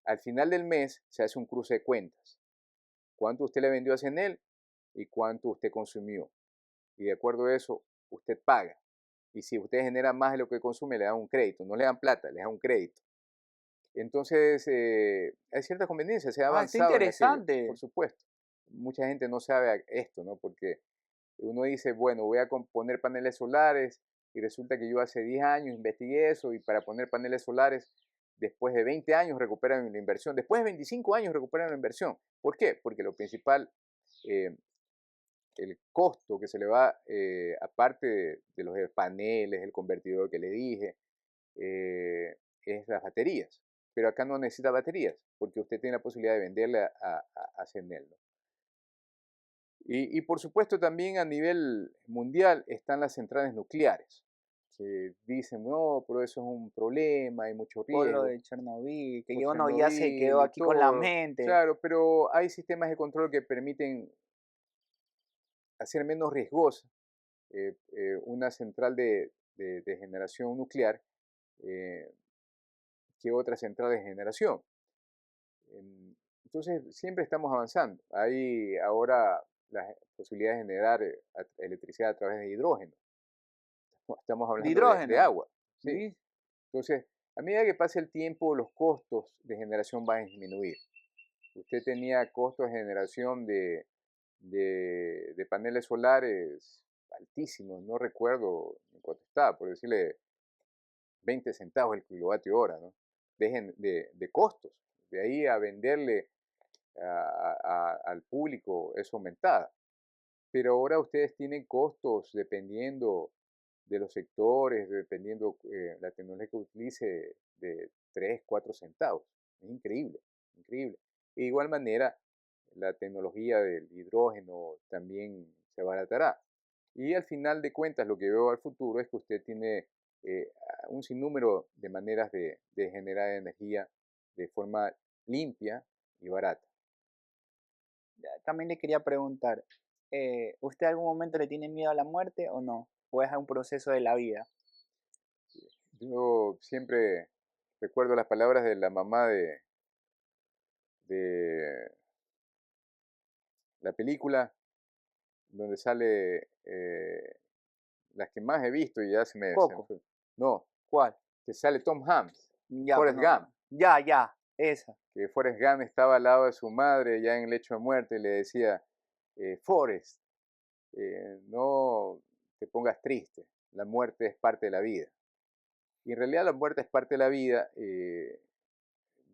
Al final del mes se hace un cruce de cuentas. ¿Cuánto usted le vendió a CENEL y cuánto usted consumió? Y de acuerdo a eso, usted paga. Y si usted genera más de lo que consume, le dan un crédito. No le dan plata, le dan un crédito. Entonces, hay ciertas conveniencias, se ha está avanzado en aquello, por interesante. supuesto. Mucha gente no sabe esto, ¿no? Porque uno dice, bueno, voy a poner paneles solares y resulta que yo hace 10 años investigué eso y para poner paneles solares, después de 20 años recuperan la inversión, después de 25 años recuperan la inversión. ¿Por qué? Porque lo principal, eh, el costo que se le va, aparte de los paneles, el convertidor que le dije, es las baterías. Pero acá no necesita baterías, porque usted tiene la posibilidad de venderle a Senel, ¿no? Y por supuesto también a nivel mundial están las centrales nucleares, que dicen, no, pero eso es un problema, hay mucho Por lo riesgo, de Chernobyl, que por uno ya se quedó Chernobyl y aquí con la todo. mente. Claro, pero hay sistemas de control que permiten hacer menos riesgosa una central de generación nuclear eh, que otras centrales de generación. Entonces, siempre estamos avanzando. Hay ahora las posibilidades de generar electricidad a través de hidrógeno. Estamos De hablando de hidrógeno. agua, ¿sí? ¿Sí? Entonces, a medida que pase el tiempo, los costos de generación van a disminuir. Usted tenía costos de generación de paneles solares altísimos, no recuerdo en cuánto estaba, por decirle 20 centavos el kilovatio hora, ¿no? De costos. De ahí a venderle al público es aumentada. Pero ahora ustedes tienen costos dependiendo de los sectores, dependiendo la tecnología que utilice de 3 4 centavos. Es increíble, increíble. De igual manera, la tecnología del hidrógeno también se abaratará. Y al final de cuentas, lo que veo al futuro es que usted tiene un sinnúmero de maneras de generar energía de forma limpia y barata. También le quería preguntar, ¿usted algún momento le tiene miedo a la muerte o no? ¿O es un proceso de la vida? Yo siempre recuerdo las palabras de la mamá de la película donde sale las que más he visto y ya se me Coco, fue. No, ¿cuál? que sale Tom Hanks, Ya, pues Forrest no, Gump, no. Ya, ya, esa. que Forrest Gump estaba al lado de su madre ya en el lecho de muerte y le decía, Forrest, no te pongas triste, la muerte es parte de la vida. Y en realidad la muerte es parte de la vida.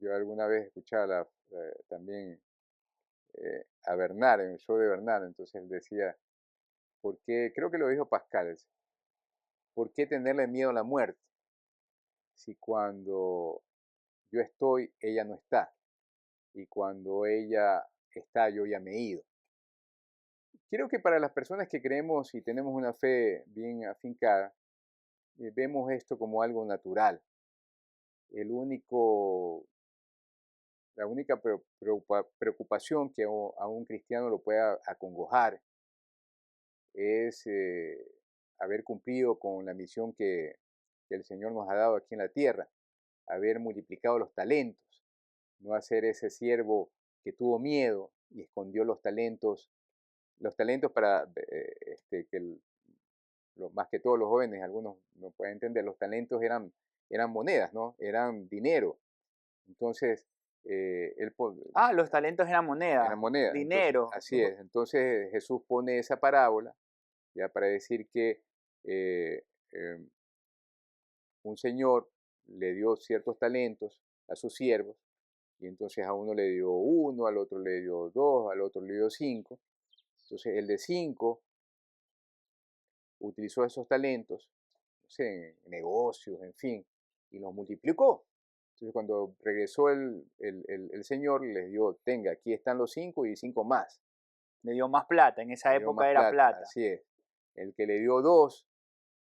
Yo alguna vez escuchaba también a Bernard, en el show de Bernard, entonces él decía, porque creo que lo dijo Pascal, ¿por qué tenerle miedo a la muerte si cuando yo estoy, ella no está? Y cuando ella está, yo ya me he ido. Creo que para las personas que creemos y tenemos una fe bien afincada, vemos esto como algo natural. El único, la única preocupación que a un cristiano lo pueda acongojar es haber cumplido con la misión que el Señor nos ha dado aquí en la tierra, haber multiplicado los talentos, no hacer ese siervo que tuvo miedo y escondió los talentos para que más que todos los jóvenes, algunos no pueden entender, los talentos eran monedas, ¿no? Eran dinero. Entonces, él Ah, los talentos eran eran moneda, monedas. Entonces, dinero. así es. Entonces Jesús pone esa parábola ya para decir que eh, eh, un señor le dio ciertos talentos a sus siervos y entonces a uno le dio uno, al otro le dio dos, al otro le dio cinco. Entonces el de cinco utilizó esos talentos, no sé, en negocios, en fin, y los multiplicó. Entonces cuando regresó el señor les dio, tenga, aquí están los cinco y cinco más. Le dio más plata, en esa le dio más época era plata, plata. así es. El que le dio dos,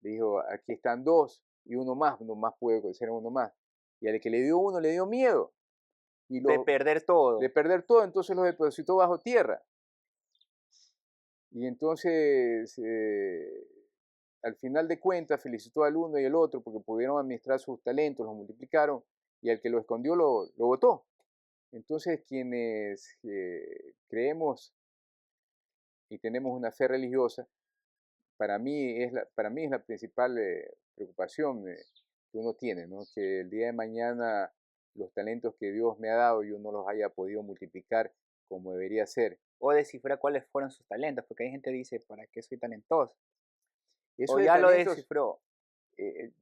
dijo, aquí están dos y uno más puede ser uno más. Y al que le dio uno, le dio miedo y De perder todo. de perder todo, entonces los depositó bajo tierra. Y entonces, al final de cuentas, felicitó al uno y al otro porque pudieron administrar sus talentos, los multiplicaron, y al que lo escondió lo votó. Entonces, quienes creemos y tenemos una fe religiosa, para mí es la principal preocupación que uno tiene, ¿no? Que el día de mañana los talentos que Dios me ha dado yo no los haya podido multiplicar como debería ser. O descifrar cuáles fueron sus talentos, porque hay gente que dice, ¿para qué soy talentoso? Eso O de ya lo talentos, descifró.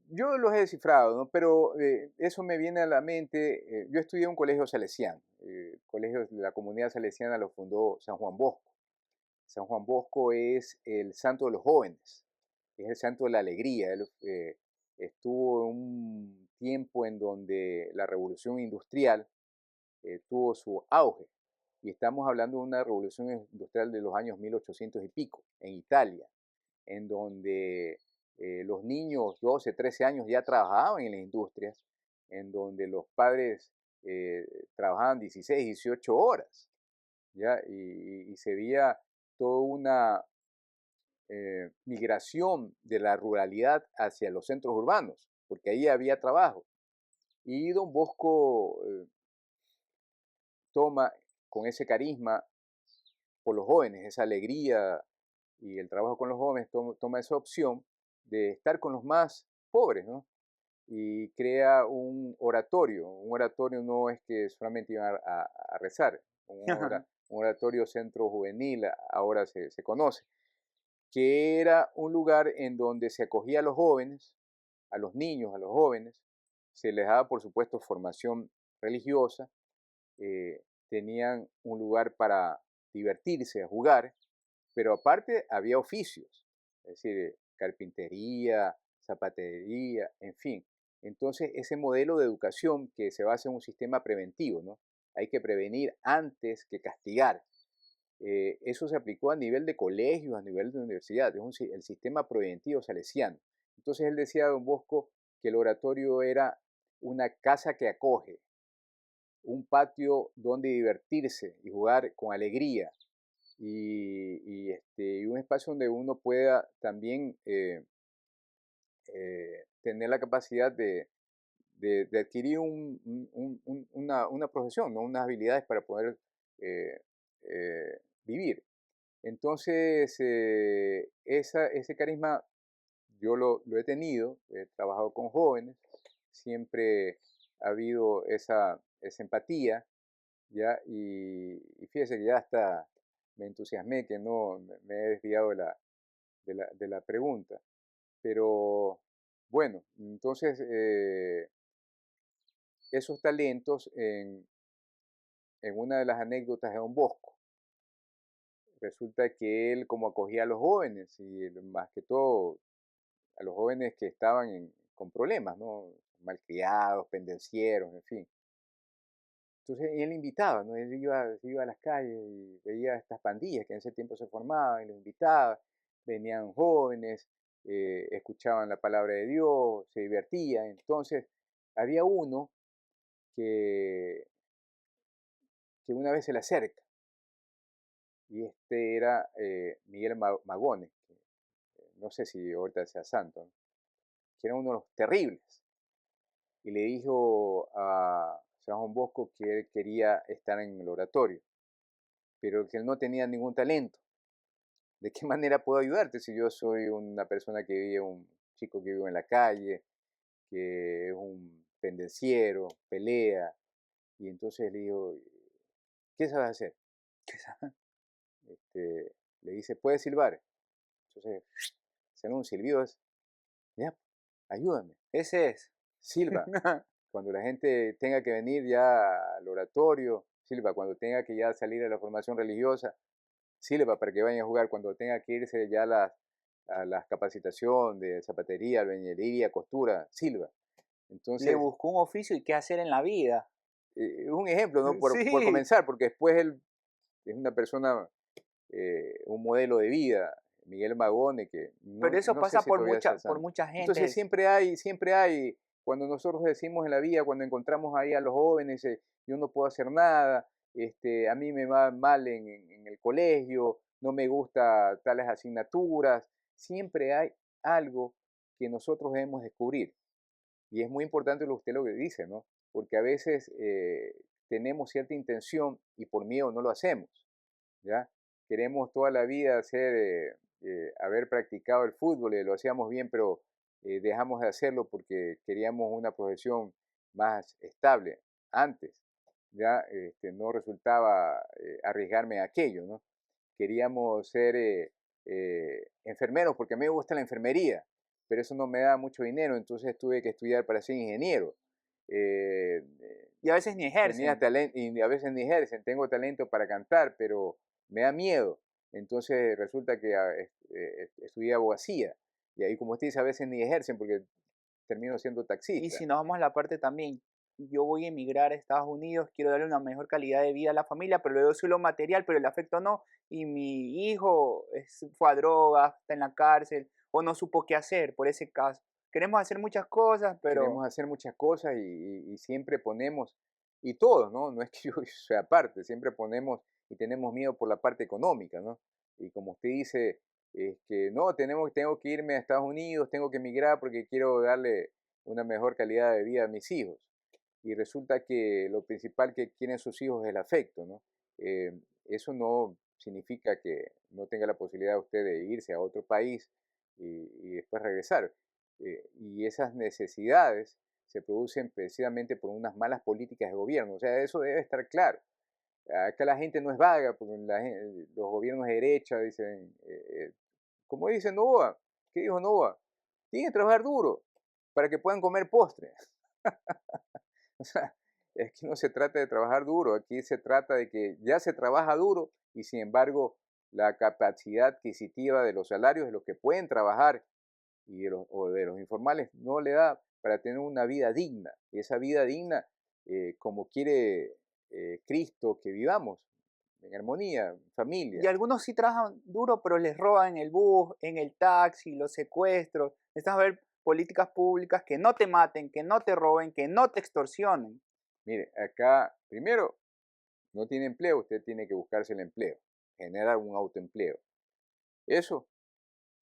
yo los he descifrado, ¿no? Pero eso me viene a la mente. Yo estudié en un colegio salesiano. Colegio de la comunidad salesiana lo fundó San Juan Bosco. San Juan Bosco es el santo de los jóvenes, es el santo de la alegría. Él estuvo en un tiempo en donde la revolución industrial tuvo su auge. Y estamos hablando de una revolución industrial de los años 1800 y pico, en Italia, en donde los niños 12, 13 años ya trabajaban en las industrias, en donde los padres trabajaban 16, 18 horas, ¿ya? Y se veía toda una migración de la ruralidad hacia los centros urbanos, porque ahí había trabajo. Y don Bosco toma con ese carisma por los jóvenes, esa alegría y el trabajo con los jóvenes, toma esa opción de estar con los más pobres, ¿no? Y crea un oratorio. Un oratorio no es que solamente iban a rezar, un oratorio centro juvenil, ahora se conoce, que era un lugar en donde se acogía a los jóvenes, a los niños, a los jóvenes, se les daba, por supuesto, formación religiosa, tenían un lugar para divertirse, a jugar, pero aparte había oficios, es decir, carpintería, zapatería, en fin. Entonces, ese modelo de educación que se basa en un sistema preventivo, ¿no? Hay que prevenir antes que castigar. Eso se aplicó a nivel de colegios, a nivel de universidad, el sistema preventivo salesiano. Entonces él decía a don Bosco que el oratorio era una casa que acoge, un patio donde divertirse y jugar con alegría, y un espacio donde uno pueda también tener la capacidad de adquirir una profesión, ¿no? Unas habilidades para poder eh, vivir. Entonces, ese carisma yo lo he tenido, he trabajado con jóvenes, siempre ha habido esa empatía, ¿ya? Y fíjese que ya hasta me entusiasmé, que no me he desviado de la pregunta. Pero bueno, entonces esos talentos en una de las anécdotas de Don Bosco, resulta que él como acogía a los jóvenes y más que todo a los jóvenes que estaban con problemas, ¿no? Malcriados, pendencieros, en fin. Entonces él invitaba, ¿no? Él iba a las calles y veía estas pandillas que en ese tiempo se formaban y los invitaba. Venían jóvenes, escuchaban la palabra de Dios, se divertían. Entonces había uno que, que una vez se le acerca y este era Miguel Magone, que, no sé si ahorita sea santo, ¿no? Que era uno de los terribles. Y le dijo a San Juan Bosco que él quería estar en el oratorio, pero que él no tenía ningún talento. ¿De qué manera puedo ayudarte si yo soy una persona que vive, un chico que vive en la calle, que es un pendenciero, pelea? Y entonces le digo, ¿qué sabes hacer? Le dice, ¿puedes silbar? Entonces, se un silbido, ya, ayúdame, Ese es. silba. Cuando la gente tenga que venir ya al oratorio, silba. Cuando tenga que ya salir a la formación religiosa, silba para que vayan a jugar. Cuando tenga que irse ya a las capacitación de zapatería, albañilería, costura, silba. Le Entonces, buscó un oficio y qué hacer en la vida. un ejemplo, ¿no? Por Sí, comenzar, porque después él es una persona un modelo de vida, Miguel Magone, que Pero eso no sé pasa si todavía está por sano. mucha Entonces gente. siempre hay, cuando nosotros decimos en la vida, cuando encontramos ahí a los jóvenes, yo no puedo hacer nada, a mí me va mal en el colegio, no me gusta tales asignaturas, siempre hay algo que nosotros debemos descubrir. Y es muy importante usted lo que dice, ¿no? Porque a veces tenemos cierta intención y por miedo no lo hacemos, ¿ya? Queremos toda la vida haber practicado el fútbol y lo hacíamos bien, pero dejamos de hacerlo porque queríamos una profesión más estable antes, ¿ya? No resultaba arriesgarme a aquello, ¿no? Queríamos ser enfermeros porque a mí me gusta la enfermería, pero eso no me da mucho dinero, entonces tuve que estudiar para ser ingeniero. Eh, Y a veces ni Tenía ejercen. talento, y a veces ni ejercen, tengo talento para cantar, pero me da miedo. Entonces resulta que estudié abogacía, y ahí como usted dice, a veces ni ejercen porque termino siendo Y taxista. si nos vamos a la parte también, yo voy a emigrar a Estados Unidos, quiero darle una mejor calidad de vida a la familia, pero le doy solo material, pero el afecto no. Y mi hijo fue a drogas, está en la cárcel, o no supo qué hacer por ese caso. Queremos hacer muchas cosas, pero Queremos hacer muchas cosas y siempre ponemos, y todos, ¿no? No es que yo sea parte, siempre ponemos y tenemos miedo por la parte económica, ¿no? Y como usted dice, es que no, tengo que irme a Estados Unidos, tengo que emigrar porque quiero darle una mejor calidad de vida a mis hijos. Y resulta que lo principal que quieren sus hijos es el afecto, ¿no? Eso no significa que no tenga la posibilidad usted de irse a otro país y después regresar. Y esas necesidades se producen precisamente por unas malas políticas de gobierno. O sea, eso debe estar claro. Acá la gente no es vaga, porque los gobiernos de derecha dicen, como dice Novoa, ¿qué dijo Novoa? Tienen que trabajar duro para que puedan comer postre. O sea, es que no se trata de trabajar duro, aquí se trata de que ya se trabaja duro y sin embargo la capacidad adquisitiva de los salarios de los que pueden trabajar y o de los informales no le da para tener una vida digna. Y esa vida digna, como quiere Cristo que vivamos, en armonía, en y familia. algunos sí trabajan duro, pero les roban en el bus, en el taxi, los secuestros. Necesitas ver políticas públicas que no te maten, que no te roben, que no te extorsionen. Mire, acá, primero, no tiene empleo, usted tiene que buscarse el empleo, generar un autoempleo. Eso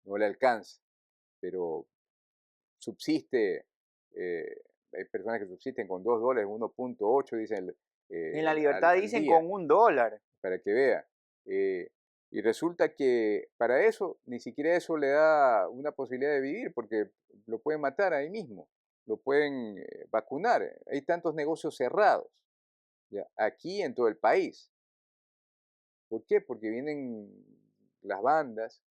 no le alcanza, pero subsiste, hay personas que subsisten con $2, 1.8, dicen, En la libertad al dicen día, con $1. para que vea. Eh, y resulta que para eso, ni siquiera eso le da una posibilidad de vivir, porque lo pueden matar ahí mismo, lo pueden vacunar. Hay tantos negocios cerrados, ¿ya? Aquí en todo el país. ¿Por qué? Porque vienen las bandas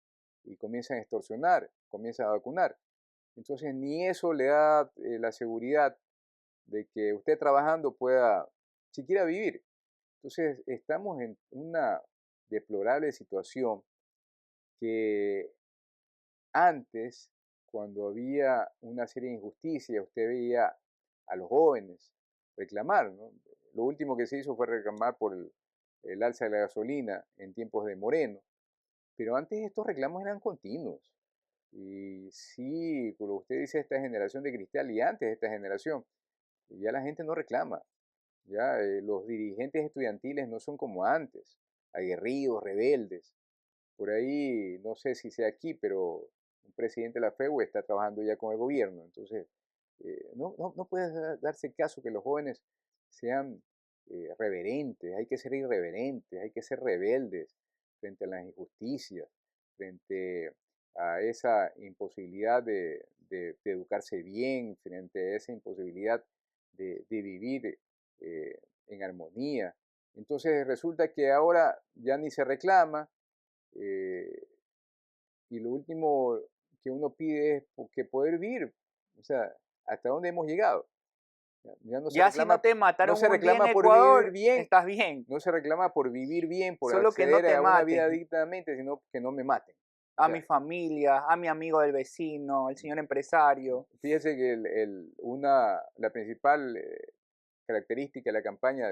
y comienzan a extorsionar, comienzan a vacunar. Entonces ni eso le da la seguridad de que usted trabajando pueda siquiera vivir. Entonces estamos en una deplorable situación que antes, cuando había una serie de injusticias, usted veía a los jóvenes reclamar, ¿no? Lo último que se hizo fue reclamar por el alza de la gasolina en tiempos de Moreno, pero antes estos reclamos eran continuos. Y sí, como usted dice, esta generación de cristal y antes de esta generación, ya la gente no reclama. Ya los dirigentes estudiantiles no son como antes, aguerridos, rebeldes. Por ahí, no sé si sea aquí, pero un presidente de la FEU está trabajando ya con el gobierno. Entonces, no puede darse caso que los jóvenes sean reverentes, hay que ser irreverentes, hay que ser rebeldes frente a las injusticias, frente a esa imposibilidad de educarse bien, frente a esa imposibilidad de vivir en armonía. Entonces resulta que ahora ya ni se reclama, eh, y lo último que uno pide es que poder vivir. O sea, ¿hasta dónde hemos llegado? Ya Ya si no te no mataron se un día en reclama por vivir Ecuador, bien, estás bien. no se reclama por vivir bien, por Solo que no acceder te a una vida maten. dignamente, sino que no me maten. O A mi sea, familia, a mi amigo del vecino, al señor empresario. fíjese que la principal característica de la campaña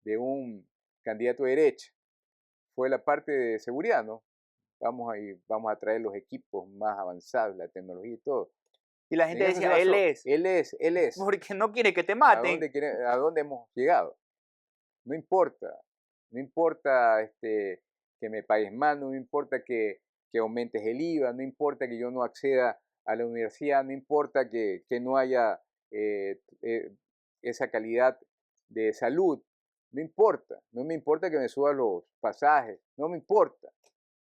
de un candidato de derecha fue la parte de seguridad, ¿no? Vamos a traer los equipos más avanzados, la tecnología y todo. Y la En gente eso se decía, él basó. es, Él es. porque no quiere que te ¿A maten. dónde, a dónde hemos llegado? No importa. No importa que me pagues más, no me importa que aumentes el IVA, no importa que yo no acceda a la universidad, no importa que no haya esa calidad de salud, no importa, no me importa que me suban los pasajes, no me importa,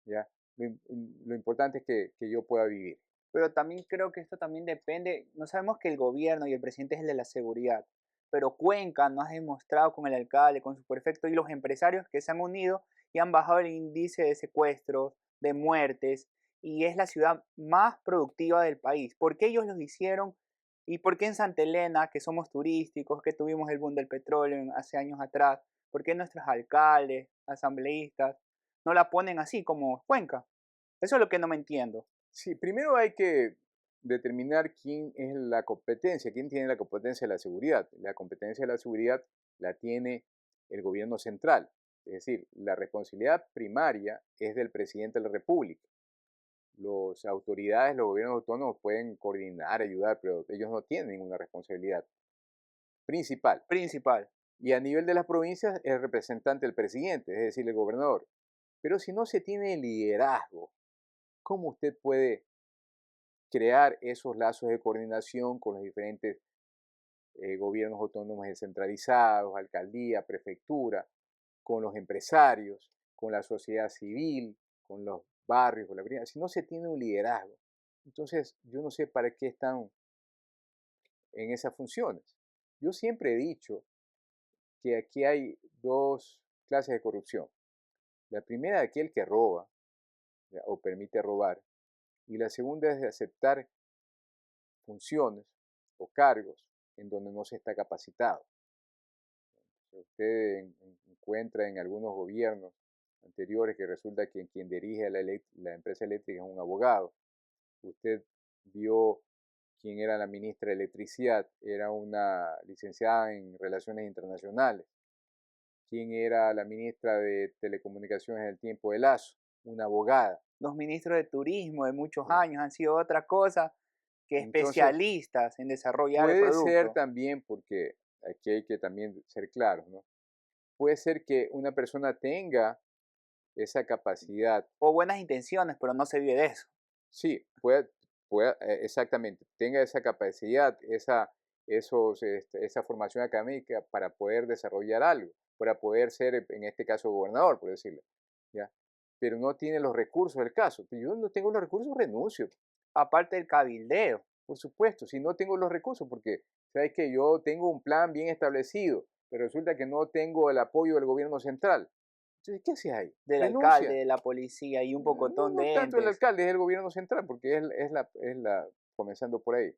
¿ya? Lo importante es que yo pueda vivir. Pero también creo que esto también depende, no sabemos que el gobierno y el presidente es el de la seguridad, pero Cuenca nos ha demostrado con el alcalde, con su prefecto y los empresarios que se han unido y han bajado el índice de secuestros, de muertes, y es la ciudad más productiva del país. ¿Por qué ellos lo hicieron? ¿Y por qué en Santa Elena, que somos turísticos, que tuvimos el boom del petróleo hace años atrás, por qué nuestros alcaldes, asambleístas, no la ponen así como Cuenca? Eso es lo que no me entiendo. Sí, primero hay que determinar quién es la competencia, quién tiene la competencia de la seguridad. La competencia de la seguridad la tiene el gobierno central, es decir, la responsabilidad primaria es del presidente de la República. Las autoridades, los gobiernos autónomos pueden coordinar, ayudar, pero ellos no tienen ninguna responsabilidad principal. Principal. Y a nivel de las provincias, el representante del presidente, es decir, el gobernador. Pero si no se tiene liderazgo, ¿cómo usted puede crear esos lazos de coordinación con los diferentes gobiernos autónomos descentralizados, alcaldía, prefectura, con los empresarios, con la sociedad civil, con los barrios, con la primera? Si no se tiene un liderazgo, entonces yo no sé para qué están en esas funciones. Yo siempre he dicho que aquí hay dos clases de corrupción. La primera, aquel que roba, ¿ya?, o permite robar, y la segunda es de aceptar funciones o cargos en donde no se está capacitado. Si usted encuentra en algunos gobiernos anteriores que resulta que quien dirige la empresa eléctrica es un abogado. Usted vio quién era la ministra de Electricidad, era una licenciada en Relaciones Internacionales. ¿Quién era la ministra de Telecomunicaciones en el tiempo de Lazo? Una abogada. Los ministros de turismo de muchos ¿Ya? años han sido otra cosa que Entonces, especialistas en desarrollar el puede ser producto. también, porque aquí hay que también ser claros, ¿no? Puede ser que una persona tenga esa capacidad, O buenas intenciones, pero no se vive de eso. sí, exactamente, tenga esa capacidad, esa formación académica para poder desarrollar algo, para poder ser, en este caso, gobernador, por decirlo, ¿ya? Pero no tiene los recursos del caso. Si yo no tengo los recursos, renuncio. Aparte del cabildeo. Por supuesto, si no tengo los recursos, porque sabes que yo tengo un plan bien establecido, pero resulta que no tengo el apoyo del gobierno central. Entonces, ¿qué haces ahí? Del alcalde, Renuncia. de la policía y un No, pocotón no de tanto el entes. alcalde, es el gobierno central, porque comenzando por ahí.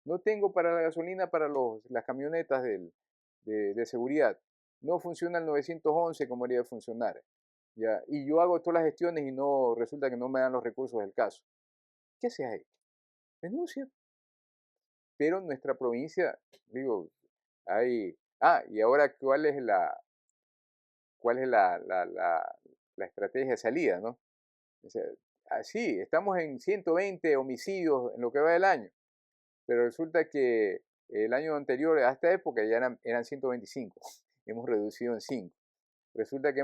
No tengo para la gasolina para las camionetas de seguridad. No funciona el 911 como debería funcionar. ¿Ya? Y yo hago todas las gestiones y no resulta que no me dan los recursos del caso. ¿Qué haces ahí? Renuncia. Pero en nuestra provincia, digo, hay... Ah, y ahora, ¿cuál es la estrategia de salida, no? O sea, sí, estamos en 120 homicidios en lo que va del año, pero resulta que el año anterior, a esta época, ya eran 125. Hemos reducido en 5. Resulta que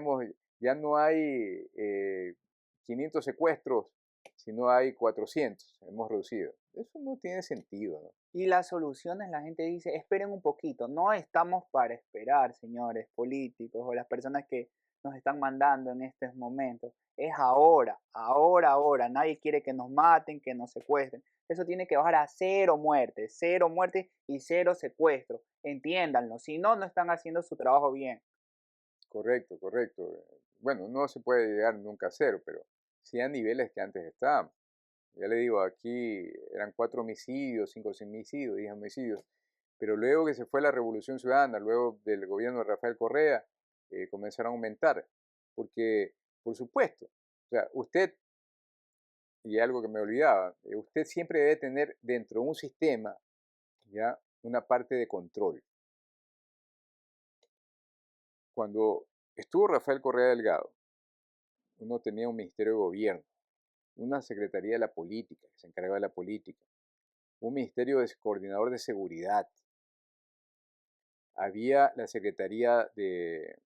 ya no hay 500 secuestros, sino hay 400. Hemos reducido. Eso no tiene sentido, ¿no? Y las soluciones, la gente dice, esperen un poquito, no estamos para esperar, señores políticos o las personas que nos están mandando en estos momentos. Es ahora, ahora, ahora. Nadie quiere que nos maten, que nos secuestren. Eso tiene que bajar a cero muertes y cero secuestros. Entiéndanlo, si no, no están haciendo su trabajo bien. Correcto, correcto. Bueno, no se puede llegar nunca a cero, pero sí a niveles que antes estábamos. Ya le digo, aquí eran 4 homicidios, 5 homicidios, 10 homicidios, pero luego que se fue la Revolución Ciudadana, luego del gobierno de Rafael Correa, comenzaron a aumentar, porque, por supuesto, o sea, usted, y algo que me olvidaba, usted siempre debe tener dentro de un sistema, ya, una parte de control. Cuando estuvo Rafael Correa Delgado, uno tenía un ministerio de gobierno, una secretaría de la política, que se encargaba de la política, un ministerio de coordinador de seguridad, había la secretaría de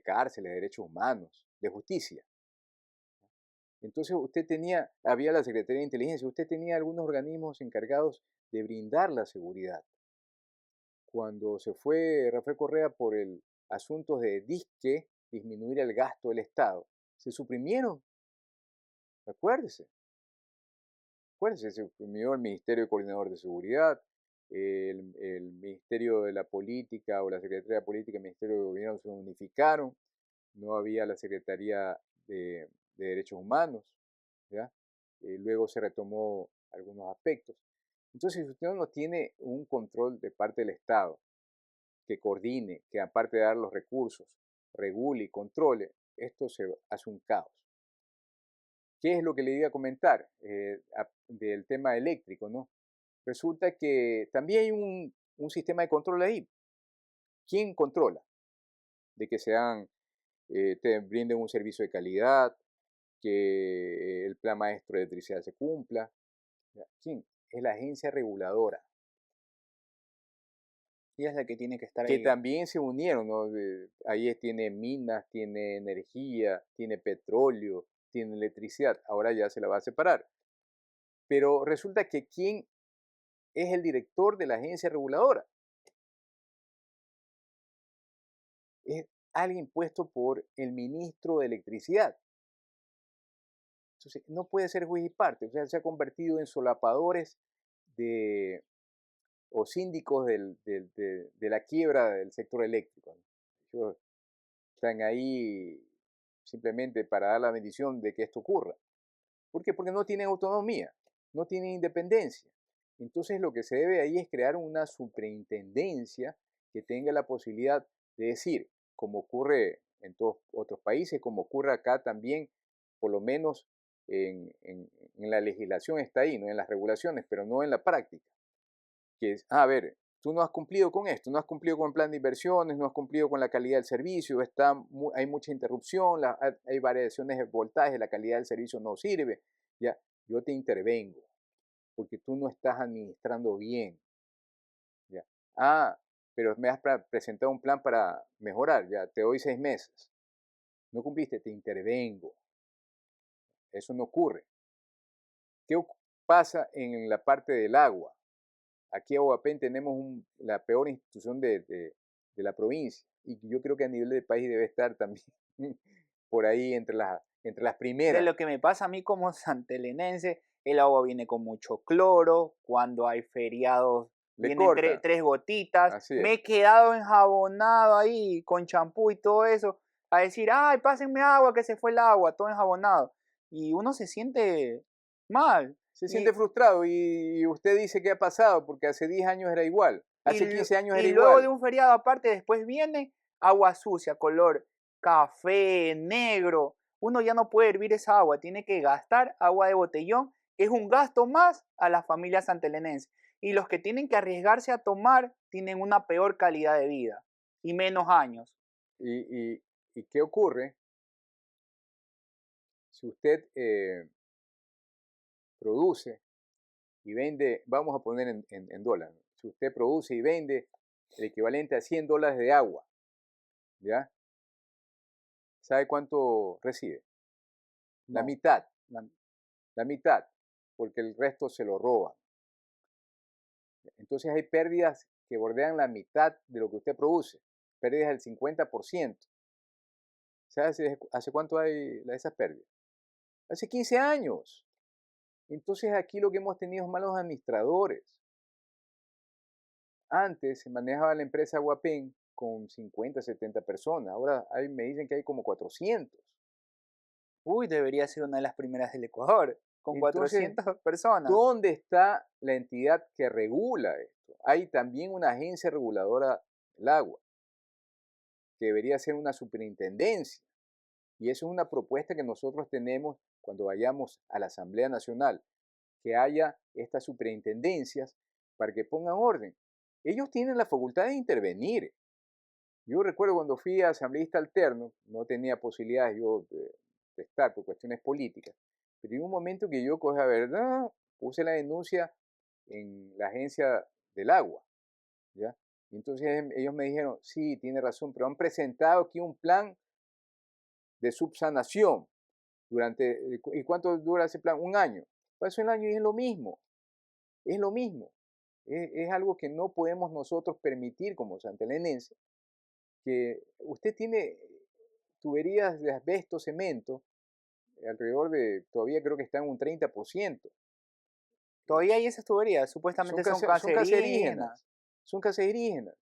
cárceles, de derechos humanos, de justicia. Entonces había la Secretaría de Inteligencia, usted tenía algunos organismos encargados de brindar la seguridad. Cuando se fue Rafael Correa por el asunto de disque disminuir el gasto del Estado, se suprimieron, acuérdese, acuérdese, se suprimió el Ministerio de Coordinador de Seguridad, el Ministerio de la Política o la Secretaría de Política y el Ministerio de Gobierno se unificaron, no había la Secretaría de Derechos Humanos, ¿ya? Luego se retomó algunos aspectos. Entonces, si usted no tiene un control de parte del Estado que coordine, que aparte de dar los recursos, regule y controle, esto se hace un caos. ¿Qué es lo que le iba a comentar del tema eléctrico, no? Resulta que también hay un sistema de control ahí. ¿Quién controla? De que te brinden un servicio de calidad, que el plan maestro de electricidad se cumpla. ¿Quién? Es la agencia reguladora. Y es la que tiene que estar Que ahí. también se unieron, ¿no? Ahí tiene minas, tiene energía, tiene petróleo, tiene electricidad. Ahora ya se la va a separar. Pero resulta que ¿quién es el director de la agencia reguladora? Es alguien puesto por el ministro de Electricidad. Entonces, no puede ser juez y parte. O sea, se ha convertido en solapadores de, o síndicos de la quiebra del sector eléctrico, ¿no? Ellos están ahí simplemente para dar la bendición de que esto ocurra. ¿Por qué? Porque no tienen autonomía, no tienen independencia. Entonces lo que se debe ahí es crear una superintendencia que tenga la posibilidad de decir, como ocurre en todos otros países, como ocurre acá también, por lo menos en la legislación está ahí, no en las regulaciones, pero no en la práctica, que es, a ver, tú no has cumplido con esto, no has cumplido con el plan de inversiones, no has cumplido con la calidad del servicio, hay mucha interrupción, hay variaciones de voltaje, la calidad del servicio no sirve, ya, yo te intervengo, porque tú no estás administrando bien, ya. Ah, pero me has presentado un plan para mejorar, ya, te doy 6 meses, no cumpliste, te intervengo, eso no ocurre. ¿Qué pasa en la parte del agua? Aquí en Aguapén tenemos la peor institución de la provincia y yo creo que a nivel del país debe estar también por ahí entre las De primeras. lo que me pasa a mí como santelenense, el agua viene con mucho cloro, cuando hay feriados Le vienen cortan, tres gotitas, así me es. he quedado enjabonado ahí con champú y todo eso, a decir, ay, pásenme agua, que se fue el agua, todo enjabonado. Y uno se siente mal. Se siente Y, frustrado y usted dice que ha pasado porque hace 10 años era igual, y, hace 15 años era y luego de igual. un feriado aparte, después viene agua sucia, color café, negro. Uno ya no puede hervir esa agua, tiene que gastar agua de botellón, que es un gasto más a las familias santelenenses. Y los que tienen que arriesgarse a tomar tienen una peor calidad de vida y menos años. ¿Y qué ocurre? Si usted produce y vende, vamos a poner en dólares, si usted produce y vende el equivalente a $100 de agua, ¿ya? ¿Sabe cuánto recibe? La No, mitad, la- la mitad, porque el resto se lo roban. Entonces hay pérdidas que bordean la mitad de lo que usted produce, pérdidas del 50%. ¿Sabe hace cuánto hay esas pérdidas? Hace 15 años. Entonces aquí lo que hemos tenido es malos administradores. Antes se manejaba la empresa Guapén con 50, 70 personas. Ahora me dicen que hay como 400. uy, debería ser una de las primeras del Ecuador, con Entonces, 400 personas. ¿dónde está la entidad que regula esto? Hay también una agencia reguladora del agua, que debería ser una superintendencia. Y eso es una propuesta que nosotros tenemos cuando vayamos a la Asamblea Nacional, que haya estas superintendencias para que pongan orden. Ellos tienen la facultad de intervenir, Yo recuerdo cuando fui asambleísta alterno, no tenía posibilidades yo de estar por cuestiones políticas, pero en un momento que yo, cosa verdad, puse la denuncia en la agencia del agua, ¿ya? Y entonces ellos me dijeron, sí, tiene razón, pero han presentado aquí un plan de subsanación durante, ¿y cuánto dura ese plan? Un año. Pasó el año y es lo mismo, es lo mismo. Es algo que no podemos nosotros permitir como santelenenses, que usted tiene tuberías de asbesto, cemento, alrededor de, todavía creo que están un 30%. Todavía hay esas tuberías, supuestamente son Son cancerígenas. cancerígenas, son cancerígenas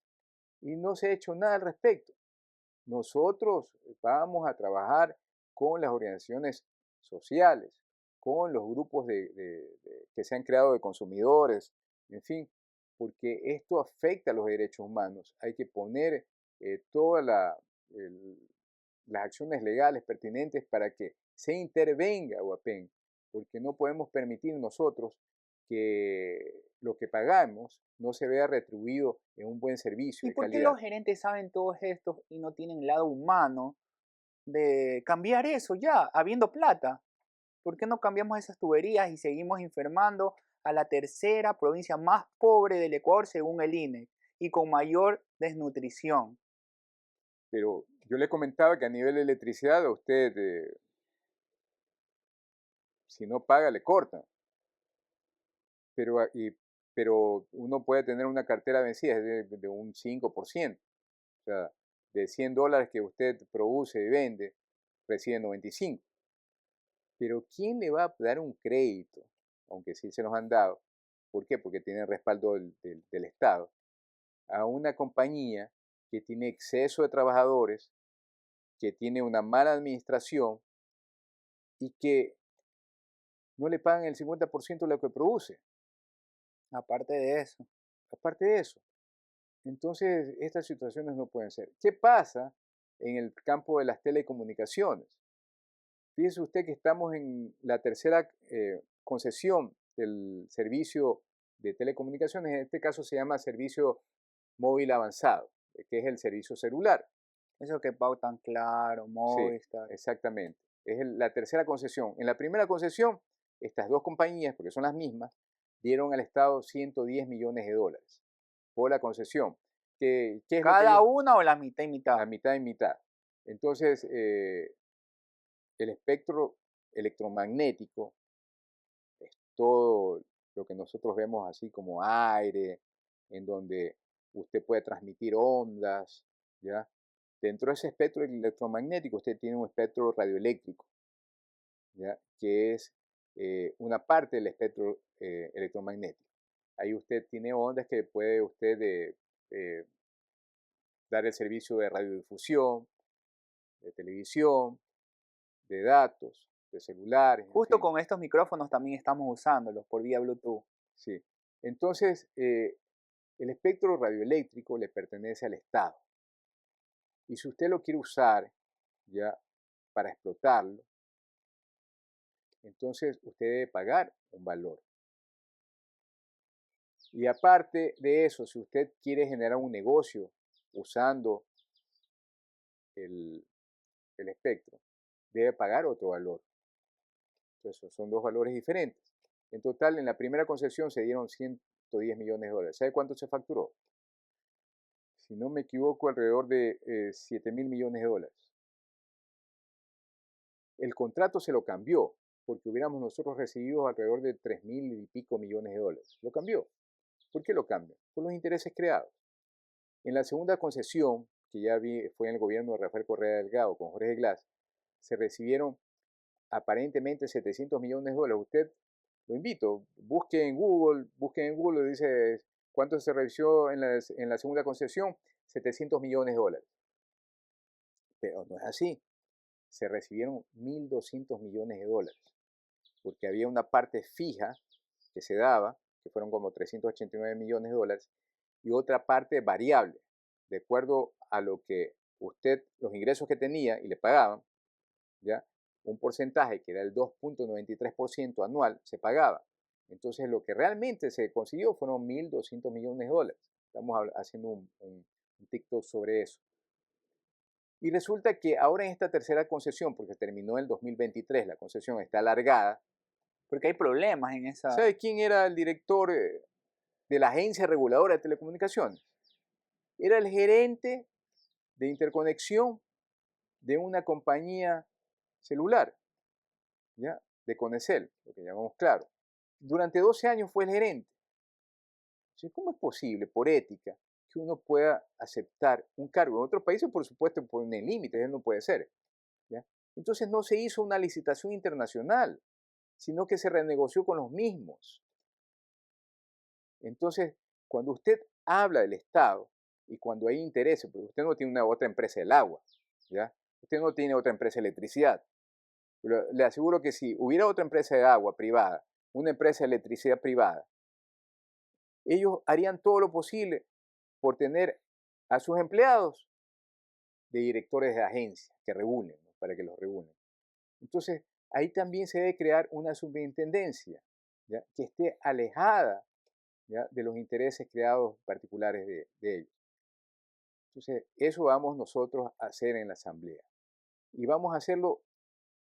y no se ha hecho nada al respecto. Nosotros vamos a trabajar con las organizaciones sociales, con los grupos que se han creado de consumidores, en fin, porque esto afecta a los derechos humanos. Hay que poner todas las acciones legales pertinentes para que se intervenga Guapén, porque no podemos permitir nosotros que lo que pagamos no se vea retribuido en un buen servicio ¿Y de por qué calidad. los gerentes saben todo esto y no tienen el lado humano de cambiar eso ya, habiendo plata? ¿Por qué no cambiamos esas tuberías y seguimos enfermando a la tercera provincia más pobre del Ecuador según el INE y con mayor desnutrición? Pero yo le comentaba que a nivel de electricidad a usted, si no paga, le cortan. Pero, pero uno puede tener una cartera vencida de un 5%. O sea, de $100 que usted produce y vende, recibe 95. Pero ¿quién le va a dar un crédito? Aunque sí se nos han dado. ¿Por qué? Porque tiene respaldo del Estado. A una compañía que tiene exceso de trabajadores, que tiene una mala administración y que no le pagan el 50% de lo que produce. Aparte de eso, Aparte de eso, entonces estas situaciones no pueden ser. ¿Qué pasa en el campo de las telecomunicaciones? Fíjese usted que estamos en la tercera concesión del servicio de telecomunicaciones, en este caso se llama servicio móvil avanzado, que es el servicio celular. eso que pautan Claro, Sí, Movistar. exactamente. Es la tercera concesión. En la primera concesión, estas dos compañías, porque son las mismas, dieron al Estado $110 millones por la concesión. ¿Qué es lo que ¿Cada ellos? una o la mitad y mitad? A mitad y mitad. Entonces, el espectro electromagnético es todo lo que nosotros vemos así como aire, en donde usted puede transmitir ondas, ¿ya? Dentro de ese espectro electromagnético usted tiene un espectro radioeléctrico, ¿ya? Que es una parte del espectro electromagnético. Ahí usted tiene ondas que puede usted eh, dar el servicio de radiodifusión, de televisión, de datos, de celulares, en Justo fin. con estos micrófonos también estamos usándolos por vía Bluetooth. Sí. Entonces, el espectro radioeléctrico le pertenece al Estado. Y si usted lo quiere usar ya para explotarlo, entonces usted debe pagar un valor. Y aparte de eso, si usted quiere generar un negocio usando el, el espectro, debe pagar otro valor. Entonces, son dos valores diferentes. En total, en la primera concesión se dieron $110 millones. ¿Sabe cuánto se facturó? Si no me equivoco, alrededor de $7.000 millones. El contrato se lo cambió, porque hubiéramos nosotros recibido alrededor de $3.000 y pico millones. Lo cambió. ¿Por qué lo cambió? Por los intereses creados. En la segunda concesión, que ya fue en el gobierno de Rafael Correa Delgado con Jorge Glass, se recibieron aparentemente $700 millones. Usted, lo invito, busque en Google, dice cuánto se recibió en la segunda concesión, $700 millones. Pero no es así. Se recibieron $1.200 millones, porque había una parte fija que se daba, que fueron como $389 millones, y otra parte variable, de acuerdo a lo que usted, los ingresos que tenía y le pagaban, ¿ya? Un porcentaje que era el 2.93% anual se pagaba. Entonces lo que realmente se consiguió fueron $1.200 millones. Estamos haciendo un TikTok sobre eso. Y resulta que ahora en esta tercera concesión, porque terminó en el 2023, la concesión está alargada. Porque hay problemas en esa. ¿Sabe quién era el director de la Agencia Reguladora de Telecomunicaciones? Era el gerente de interconexión de una compañía celular, ¿ya? De Conecel, lo que llamamos Claro. Durante 12 años fue el gerente. Entonces, ¿cómo es posible, por ética, que uno pueda aceptar un cargo? En otros países, por supuesto, ponen límites, él no puede ser, ¿ya? Entonces no se hizo una licitación internacional, sino que se renegoció con los mismos. Entonces, cuando usted habla del Estado y cuando hay intereses, porque usted no tiene una otra empresa del agua, ¿ya? Usted no tiene otra empresa de electricidad. Pero le aseguro que si hubiera otra empresa de agua privada, una empresa de electricidad privada, ellos harían todo lo posible por tener a sus empleados de directores de agencias que regulen, ¿no? Para que los regulen. Entonces, ahí también se debe crear una superintendencia, ¿ya? Que esté alejada, ¿ya? De los intereses creados particulares de ellos. Entonces, eso vamos nosotros a hacer en la Asamblea. Y vamos a hacerlo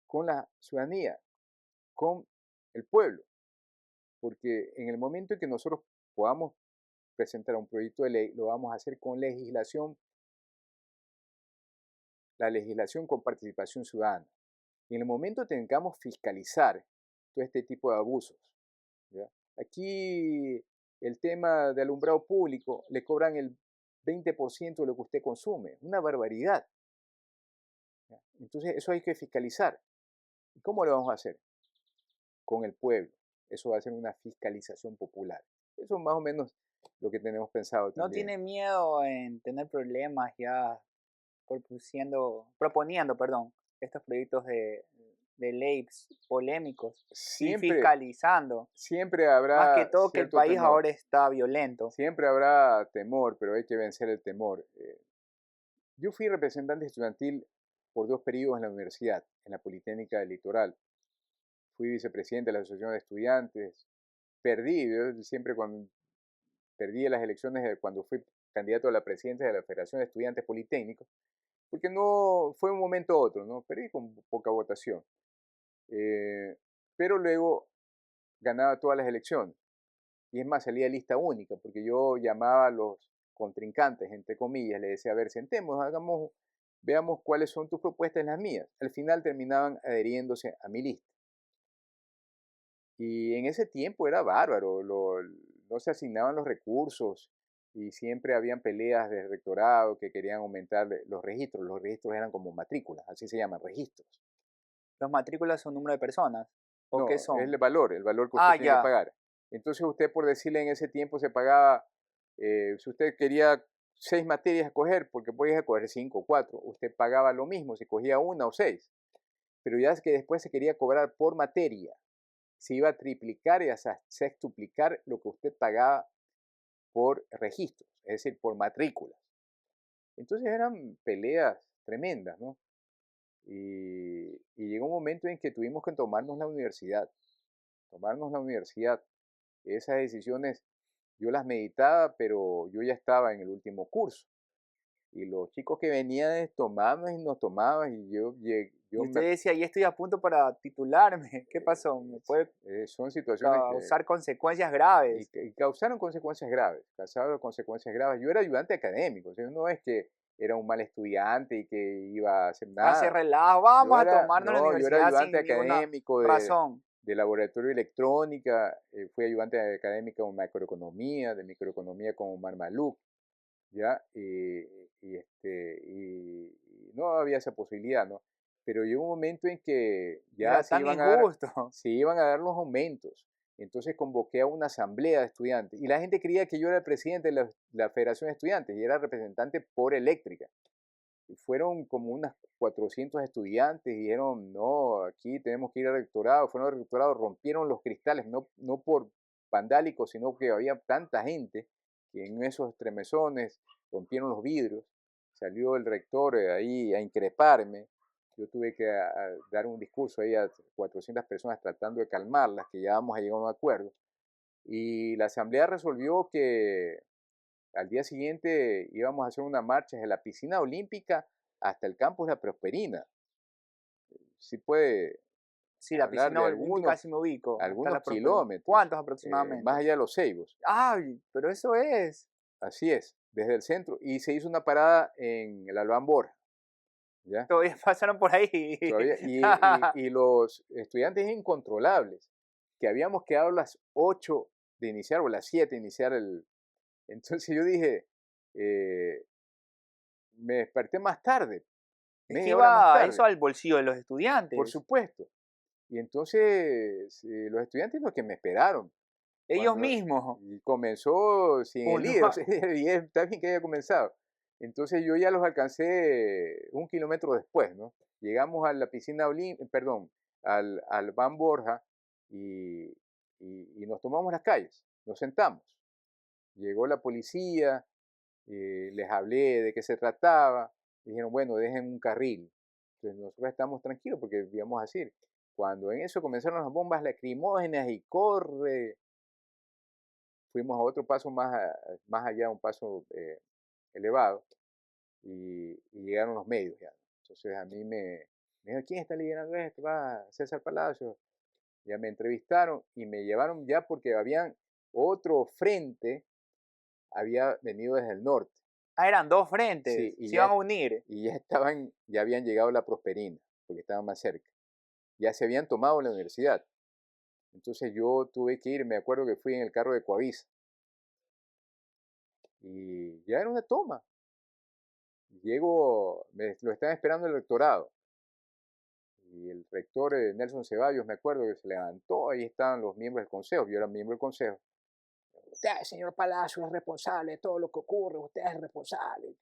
con la ciudadanía, con el pueblo, porque en el momento en que nosotros podamos presentar un proyecto de ley, lo vamos a hacer con legislación, la legislación con participación ciudadana. Y en el momento que tengamos fiscalizar todo este tipo de abusos, ¿ya? Aquí el tema de alumbrado público le cobran el 20% de lo que usted consume, una barbaridad, ¿ya? Entonces eso hay que fiscalizar. ¿Y cómo lo vamos a hacer? Con el pueblo. Eso va a ser una fiscalización popular. Eso es más o menos lo que tenemos pensado No también. tiene miedo en tener problemas ya proponiendo, perdón, estos proyectos de leyes polémicos y Siempre, fiscalizando. siempre Más que habrá todo que el cierto país temor. ahora está violento. Siempre habrá temor, pero hay que vencer el temor. Yo fui representante estudiantil por 2 periodos en la universidad, en la Politécnica del Litoral. Fui vicepresidente de la Asociación de Estudiantes. Perdí, yo siempre cuando perdí las elecciones cuando fui candidato a la presidencia de la Federación de Estudiantes Politécnicos, porque no fue un momento u otro, ¿no? Perdí con poca votación. Eh, pero luego ganaba todas las elecciones. Y es más, salía lista única, porque yo llamaba a los contrincantes, entre comillas, le decía, a ver, sentemos, hagamos, veamos cuáles son tus propuestas y las mías. Al final terminaban adheriéndose a mi lista. Y en ese tiempo era bárbaro, no se asignaban los recursos y siempre habían peleas de rectorado que querían aumentar los registros. Los registros eran como matrículas, así se llaman, registros. ¿Los matrículas son número de personas? ¿O qué No, es son? el valor que usted Ah, tiene que ya. pagar. Entonces usted, por decirle, en ese tiempo se pagaba, si usted quería 6 materias a coger, porque podía coger 5 o 4, usted pagaba lo mismo si cogía una o 6. Pero ya es que después se quería cobrar por materia, se iba a triplicar y a sextuplicar lo que usted pagaba por registros, es decir, por matrículas. Entonces eran peleas tremendas, ¿no? Y llegó un momento en que tuvimos que tomarnos la universidad. Esas decisiones yo las meditaba, pero yo ya estaba en el último curso. Y los chicos que venían tomaban y nos tomaban y yo Y usted me, decía, y estoy a punto para titularme. ¿Qué pasó? Me puede son situaciones que causar consecuencias graves. y causaron consecuencias graves, causaron consecuencias graves. Yo era ayudante académico, o sea, no es que era un mal estudiante y que iba a hacer Hace nada. relajo, vamos a tomarnos la No, yo era universidad ayudante sin ninguna académico razón. de laboratorio de electrónica, fui ayudante académico en macroeconomía, de microeconomía con Omar Maluk, ¿ya? Y no había esa posibilidad, ¿no? Pero llegó un momento en que ya Era tan injusto. se iban a dar los aumentos. Entonces convoqué a una asamblea de estudiantes y la gente creía que yo era el presidente de la Federación de Estudiantes y era representante por eléctrica. Y fueron como unas 400 estudiantes y dijeron, no, aquí tenemos que ir al rectorado. Fueron al rectorado, rompieron los cristales, no por vandálicos, sino que había tanta gente que en esos tremesones rompieron los vidrios. Salió el rector ahí a increparme. Yo tuve que dar un discurso ahí a 400 personas tratando de calmarlas, que ya vamos a llegar a un acuerdo. Y la asamblea resolvió que al día siguiente íbamos a hacer una marcha desde la piscina olímpica hasta el campus La Prosperina. Sí puede Sí, la hablar piscina de olímpica sí me ubico, hasta algunos la Prosperidad. kilómetros, ¿Cuántos más aproximadamente? allá de los Ceibos. Ay, pero eso es. Así es, desde el centro. Y se hizo una parada en el Albán Borja, ¿ya? Todavía pasaron por ahí. Todavía, y los estudiantes incontrolables, que habíamos quedado a las 8 de iniciar, o las 7 de iniciar el... Entonces yo dije, eh, me desperté más tarde, Es que media hora más iba eso tarde, al bolsillo de los por estudiantes. supuesto. Y entonces los estudiantes los que me esperaron, Ellos cuando mismos. y comenzó sin el líder, o Puntual. sea, y está bien que haya comenzado. Entonces yo ya los alcancé 1 kilómetro después, ¿no? Llegamos a la piscina, perdón, al Van Borja y, y nos tomamos las calles, nos sentamos. Llegó la policía, les hablé de qué se trataba, dijeron, bueno, dejen un carril. Entonces nosotros estamos tranquilos porque íbamos a decir, cuando en eso comenzaron las bombas lacrimógenas y corre, fuimos a otro paso más allá, un paso elevado, y llegaron los medios ya. Entonces a mí me dijo, ¿quién está liderando esto? Va, César Palacios. Ya me entrevistaron y me llevaron ya porque habían otro frente, había venido desde el norte. Ah, eran dos Sí, frentes. Se iban a unir. ya habían llegado a la Prosperina, porque estaban más cerca. Ya se habían tomado la universidad. Entonces yo tuve que ir, me acuerdo que fui en el carro de Coavisa. Y ya era una toma. Llego, lo estaba esperando el rectorado. Y el rector Nelson Ceballos, me acuerdo que se levantó, ahí estaban los miembros del consejo, yo era miembro del consejo. Usted, señor Palacio, es responsable de todo lo que ocurre, usted es responsable.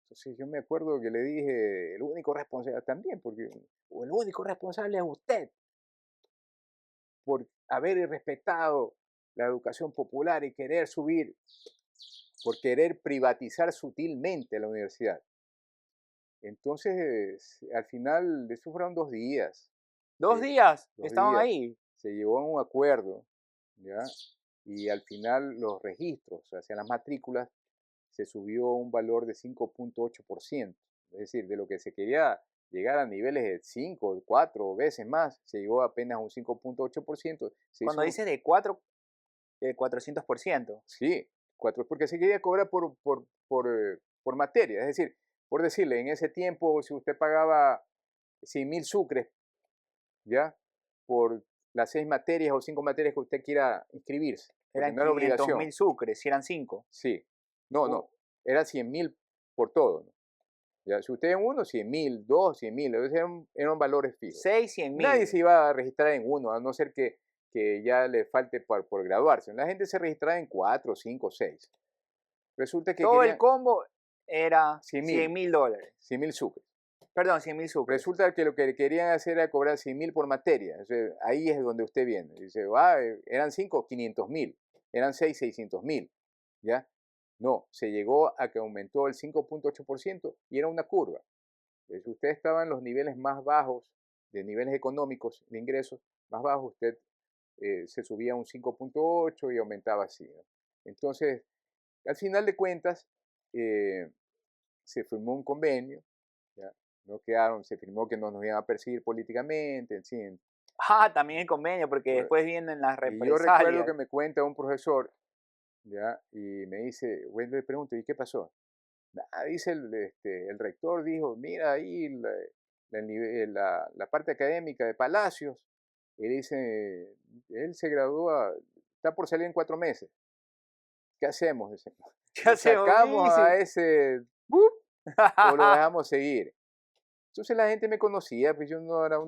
Entonces yo me acuerdo que le dije, el único responsable también, porque el único responsable es usted, por haber respetado la educación popular y querer subir, por querer privatizar sutilmente la universidad. Entonces, al final, de eso fueron 2 días. 2 días. Dos Estaban días. ahí. Se llegó a un acuerdo, ¿ya? Y al final los registros, o sea, las matrículas, se subió a un valor de 5,8%. Es decir, de lo que se quería llegar a niveles de 5, 4 veces más, se llegó apenas a un 5,8%. Se Cuando hizo, dices de 400%. sí, 4, porque se quería cobrar por materia. Es decir, por decirle, en ese tiempo, si usted pagaba 100.000 sucres, ¿ya? Por las 6 materias o 5 materias que usted quiera inscribirse, porque Eran no era 500 obligación. mil sucres, si eran 5. Sí, no, Uh, no, era 100.000 por todo, ¿no? Ya, si usted en uno, 100.000, dos, 100.000, eran valores fijos. 6, 100 Nadie mil. se iba a registrar en uno, a no ser que ya le falte por graduarse. La gente se registraba en 4, 5, 6. Resulta que Todo el querían combo era 100 100 mil, mil dólares. 100 mil sucres. Perdón, 100 mil sucres. Resulta que lo que querían hacer era cobrar 100.000 por materia. O sea, ahí es donde usted viene. Dice, eran 5, 500.000. Eran 6, 600.000. ¿Ya? No, se llegó a que aumentó el 5,8% y era una curva. Si usted estaba en los niveles más bajos, de niveles económicos, de ingresos más bajos, usted se subía a un 5,8 y aumentaba así, ¿no? Entonces, al final de cuentas, eh, se firmó un convenio, ¿ya? No quedaron, se firmó que no nos iban a perseguir políticamente, en fin. Ah, también el convenio, porque Pues, después vienen las y yo recuerdo represalias. que me cuenta un profesor, ¿ya? Y me dice, bueno, le pregunto, ¿y qué pasó? Nada, dice el rector, dijo, mira ahí la parte académica de Palacios, y dice, él se gradúa, está por salir en 4 meses. ¿Qué hacemos? Dice, ¿Qué ¿lo hacemos? sacamos a Sí. ese o lo dejamos seguir? Entonces la gente me conocía, pues yo era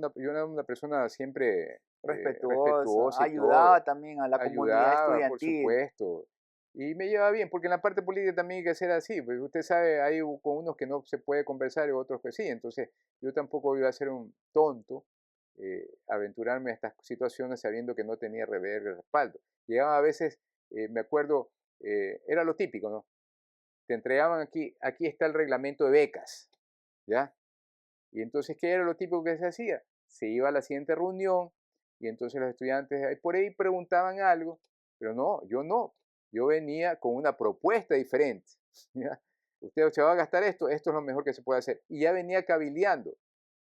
una persona siempre Respetuosa. respetuosa y todo, Ayudaba también a la comunidad ayudaba, por estudiantil. supuesto, y me llevaba bien, porque en la parte política también hay que ser así, pues usted sabe, hay con unos que no se puede conversar y otros que sí, entonces yo tampoco iba a ser un tonto, aventurarme a estas situaciones sabiendo que no tenía respaldo. Llegaba a veces, me acuerdo, era lo típico, ¿no? Te entregaban aquí está el reglamento de becas, ¿ya? Y entonces, ¿qué era lo típico que se hacía? Se iba a la siguiente reunión y entonces los estudiantes por ahí preguntaban algo, pero no, yo no. Yo venía con una propuesta diferente. ¿Ya? usted se va a gastar esto es lo mejor que se puede hacer. Y ya venía cabildeando,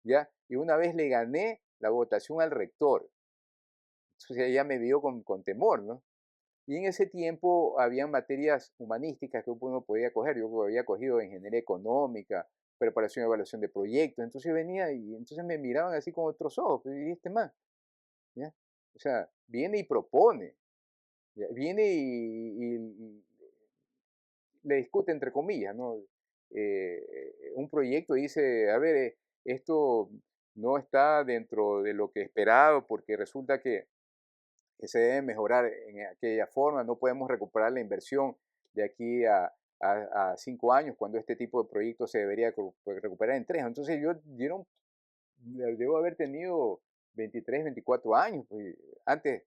¿ya? Y una vez le gané la votación al rector. Entonces ella me vio con temor, ¿no? Y en ese tiempo habían materias humanísticas que uno podía coger. Yo había cogido ingeniería económica, preparación y evaluación de proyectos. Entonces venía y entonces me miraban así con otros ojos. ¿Y este man? ¿Ya? O sea, viene y propone, ¿ya? Viene y le discute entre comillas, ¿no? Un proyecto dice, a ver, esto no está dentro de lo que esperado porque resulta que se debe mejorar en aquella forma, no podemos recuperar la inversión de aquí a 5 años, cuando este tipo de proyectos se debería recuperar en 3. Entonces debo haber tenido 23, 24 años, pues, antes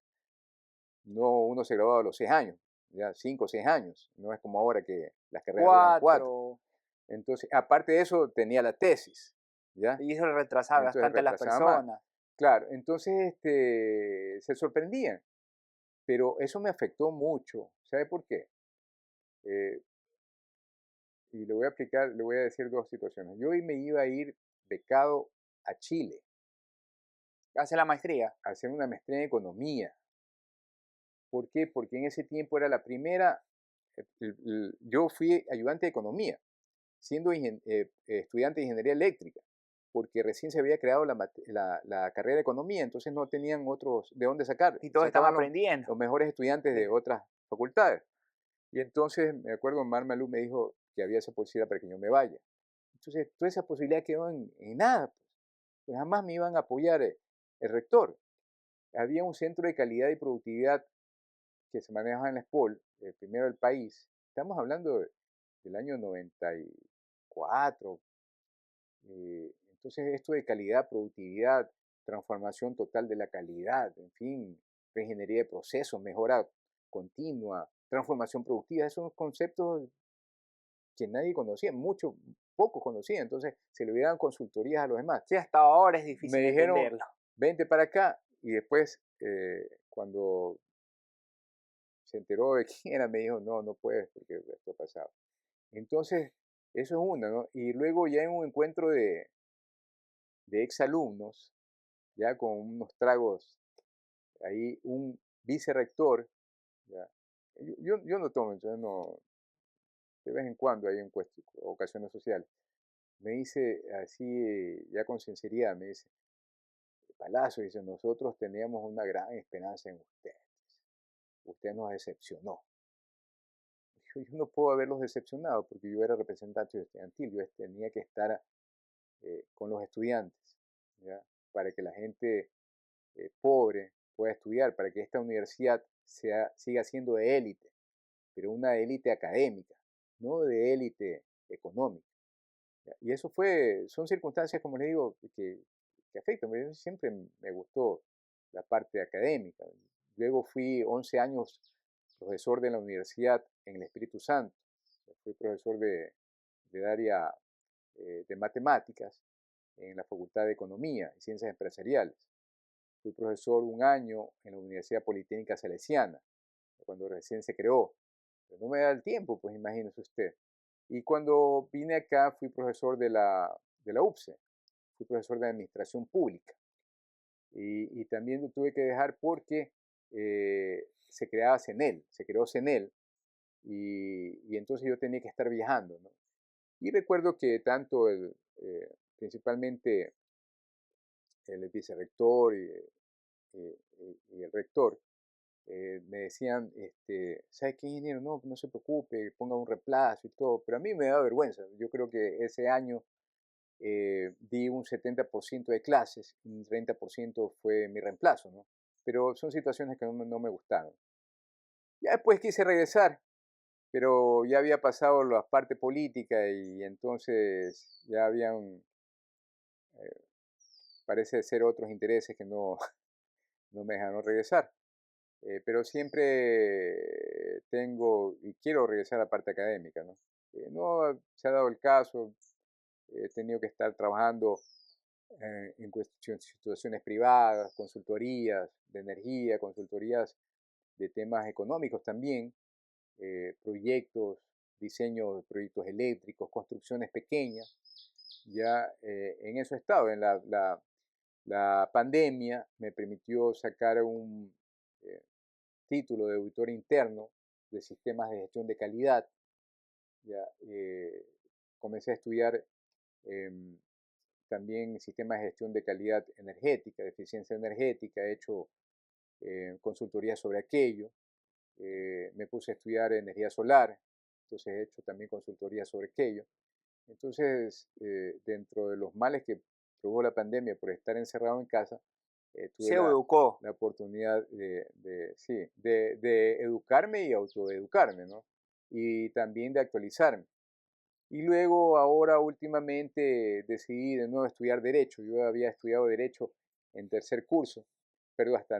no uno se graduaba a los 6 años, ya 5 o 6 años, no es como ahora que las carreras duran 4. 4. Entonces, aparte de eso, tenía la tesis, ¿ya? Y eso retrasaba Entonces bastante a las retrasaba más. personas. Claro, entonces se sorprendían, pero eso me afectó mucho. ¿Sabe por qué? Eh, y le voy a decir dos situaciones. Yo me iba a ir becado a Chile Hace la maestría. a hacer una maestría en economía. ¿Por qué? Porque en ese tiempo era la primera, yo fui ayudante de economía, siendo estudiante de ingeniería eléctrica, porque recién se había creado la carrera de economía, entonces no tenían otros de dónde sacar. Y todos están Sacaban aprendiendo. los mejores estudiantes de otras facultades. Y entonces me acuerdo, Mar Malú me dijo que había esa posibilidad para que yo me vaya. Entonces, toda esa posibilidad quedó en nada. Pues jamás me iban a apoyar el rector. Había un centro de calidad y productividad que se manejaba en la SPOL, el primero del país. Estamos hablando del año 94. Entonces, esto de calidad, productividad, transformación total de la calidad, en fin, reingeniería de procesos, mejora continua, transformación productiva, esos son conceptos que nadie conocía, pocos conocían, entonces se le dieron consultorías a los demás. Sí, hasta ahora es Me difícil dijeron, entenderlo. vente para acá, y después, cuando se enteró de quién era, me dijo, no, no puedes, porque esto ha pasado. Entonces, eso es una, ¿no? Y luego ya en un encuentro de exalumnos, ya con unos tragos, ahí un vicerrector, ya, yo no tomo, entonces no, de vez en cuando hay en ocasiones sociales, me dice así, ya con sinceridad, me dice, Palazzo, dice, nosotros teníamos una gran esperanza en usted. Usted nos decepcionó. Yo no puedo haberlos decepcionado porque yo era representante estudiantil, yo tenía que estar con los estudiantes, ¿ya? Para que la gente pobre pueda estudiar, para que esta universidad siga siendo de élite, pero una élite académica, no de élite económica. ¿Ya? Y eso son circunstancias, como les digo, que afectan. Yo siempre me gustó la parte académica. Luego fui 11 años profesor de la universidad en el Espíritu Santo. Fui profesor de área de matemáticas en la Facultad de Economía y Ciencias Empresariales. Fui profesor un año en la Universidad Politécnica Salesiana, cuando recién se creó. Pero no me da el tiempo, pues imagínese usted. Y cuando vine acá fui profesor de la UPCE, fui profesor de Administración Pública. Y también lo tuve que dejar porque se creaba CENEL, se creó CENEL, y entonces yo tenía que estar viajando, ¿no? Y recuerdo que tanto principalmente el vicerrector y el rector me decían, ¿sabe qué, ingeniero? No, no se preocupe, ponga un reemplazo y todo, pero a mí me da vergüenza. Yo creo que ese año di un 70% de clases, un 30% fue mi reemplazo, ¿no? Pero son situaciones que no me gustaron. Ya después quise regresar, pero ya había pasado la parte política y entonces ya habían, eh, parece ser otros intereses que no, no me dejaron regresar. Pero siempre tengo y quiero regresar a la parte académica, ¿no? No se ha dado el caso, he tenido que estar trabajando en situaciones privadas, consultorías de energía, consultorías de temas económicos también, proyectos diseño de proyectos eléctricos, construcciones pequeñas, ya en eso he estado. La pandemia me permitió sacar un eh, título de auditor interno de sistemas de gestión de calidad. Ya, comencé a estudiar em, también sistemas de gestión de calidad energética, de eficiencia energética. He hecho consultoría sobre aquello. Me puse a estudiar energía solar, entonces he hecho también consultoría sobre aquello. Entonces, dentro de los males que produjo la pandemia por estar encerrado en casa, tuve Se educó. la oportunidad sí, de educarme y autoeducarme, ¿no? Y también de actualizarme. Y luego, ahora últimamente, decidí de nuevo estudiar Derecho. Yo había estudiado Derecho en tercer curso, pero hasta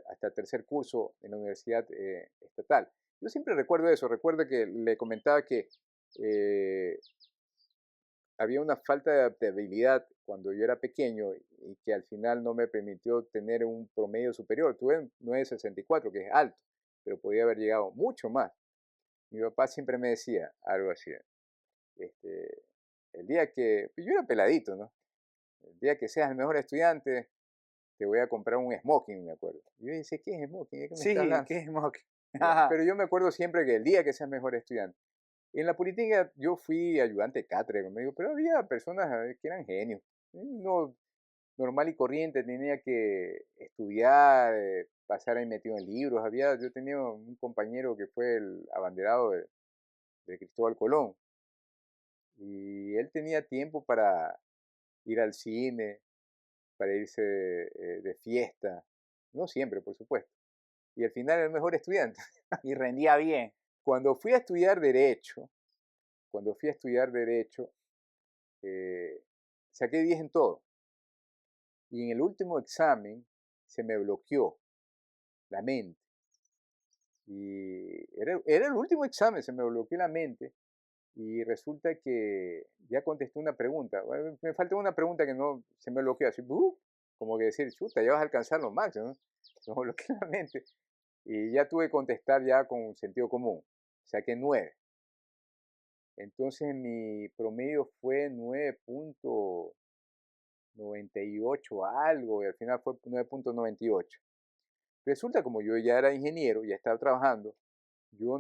hasta tercer curso en la Universidad Estatal. Yo siempre recuerdo eso, recuerdo que le comentaba que eh, había una falta de adaptabilidad cuando yo era pequeño y que al final no me permitió tener un promedio superior. Tuve un 9,64, que es alto, pero podía haber llegado mucho más. Mi papá siempre me decía algo así, este, el día que, yo era peladito, ¿no? El día que seas el mejor estudiante, te voy a comprar un smoking, me acuerdo. Y yo decía, ¿qué es smoking? ¿De qué me está Sí, hablando? qué smoke. Ya, pero yo me acuerdo siempre que el día que seas mejor estudiante. En la política yo fui ayudante de cátedra, como digo, pero había personas que eran genios. No, normal y corriente, tenía que estudiar, pasar ahí metido en libros. Yo tenía un compañero que fue el abanderado de Cristóbal Colón y él tenía tiempo para ir al cine, para irse de fiesta, no siempre, por supuesto. Y al final era el mejor estudiante. Y rendía bien. Cuando fui a estudiar Derecho, cuando fui a estudiar Derecho, eh, saqué 10 en todo. Y en el último examen se me bloqueó la mente. Y era el último examen, se me bloqueó la mente. Y resulta que ya contesté una pregunta. Bueno, me falta una pregunta que no se me bloqueó así, como que decir, chuta, ya vas a alcanzar lo máximo, ¿no? Se me bloqueó la mente. Y ya tuve que contestar ya con sentido común. Saqué 9. Entonces mi promedio fue 9,98 algo, y al final fue 9,98. Resulta, como yo ya era ingeniero, ya estaba trabajando, yo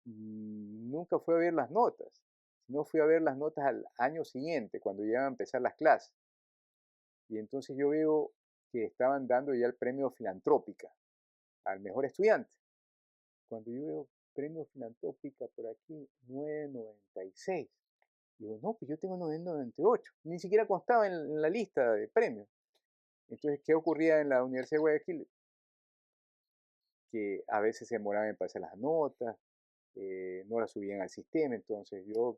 nunca fui a ver las notas. No fui a ver las notas al año siguiente, cuando ya iban a empezar las clases. Y entonces yo veo que estaban dando ya el premio Filantrópica al mejor estudiante. Cuando yo veo premio Filantrópica por aquí, 9,96. Digo, no, pues yo tengo 9,98. Ni siquiera constaba en la lista de premios. Entonces, ¿qué ocurría en la Universidad de Guayaquil? Que a veces se demoraban en pasar las notas, no las subían al sistema. Entonces yo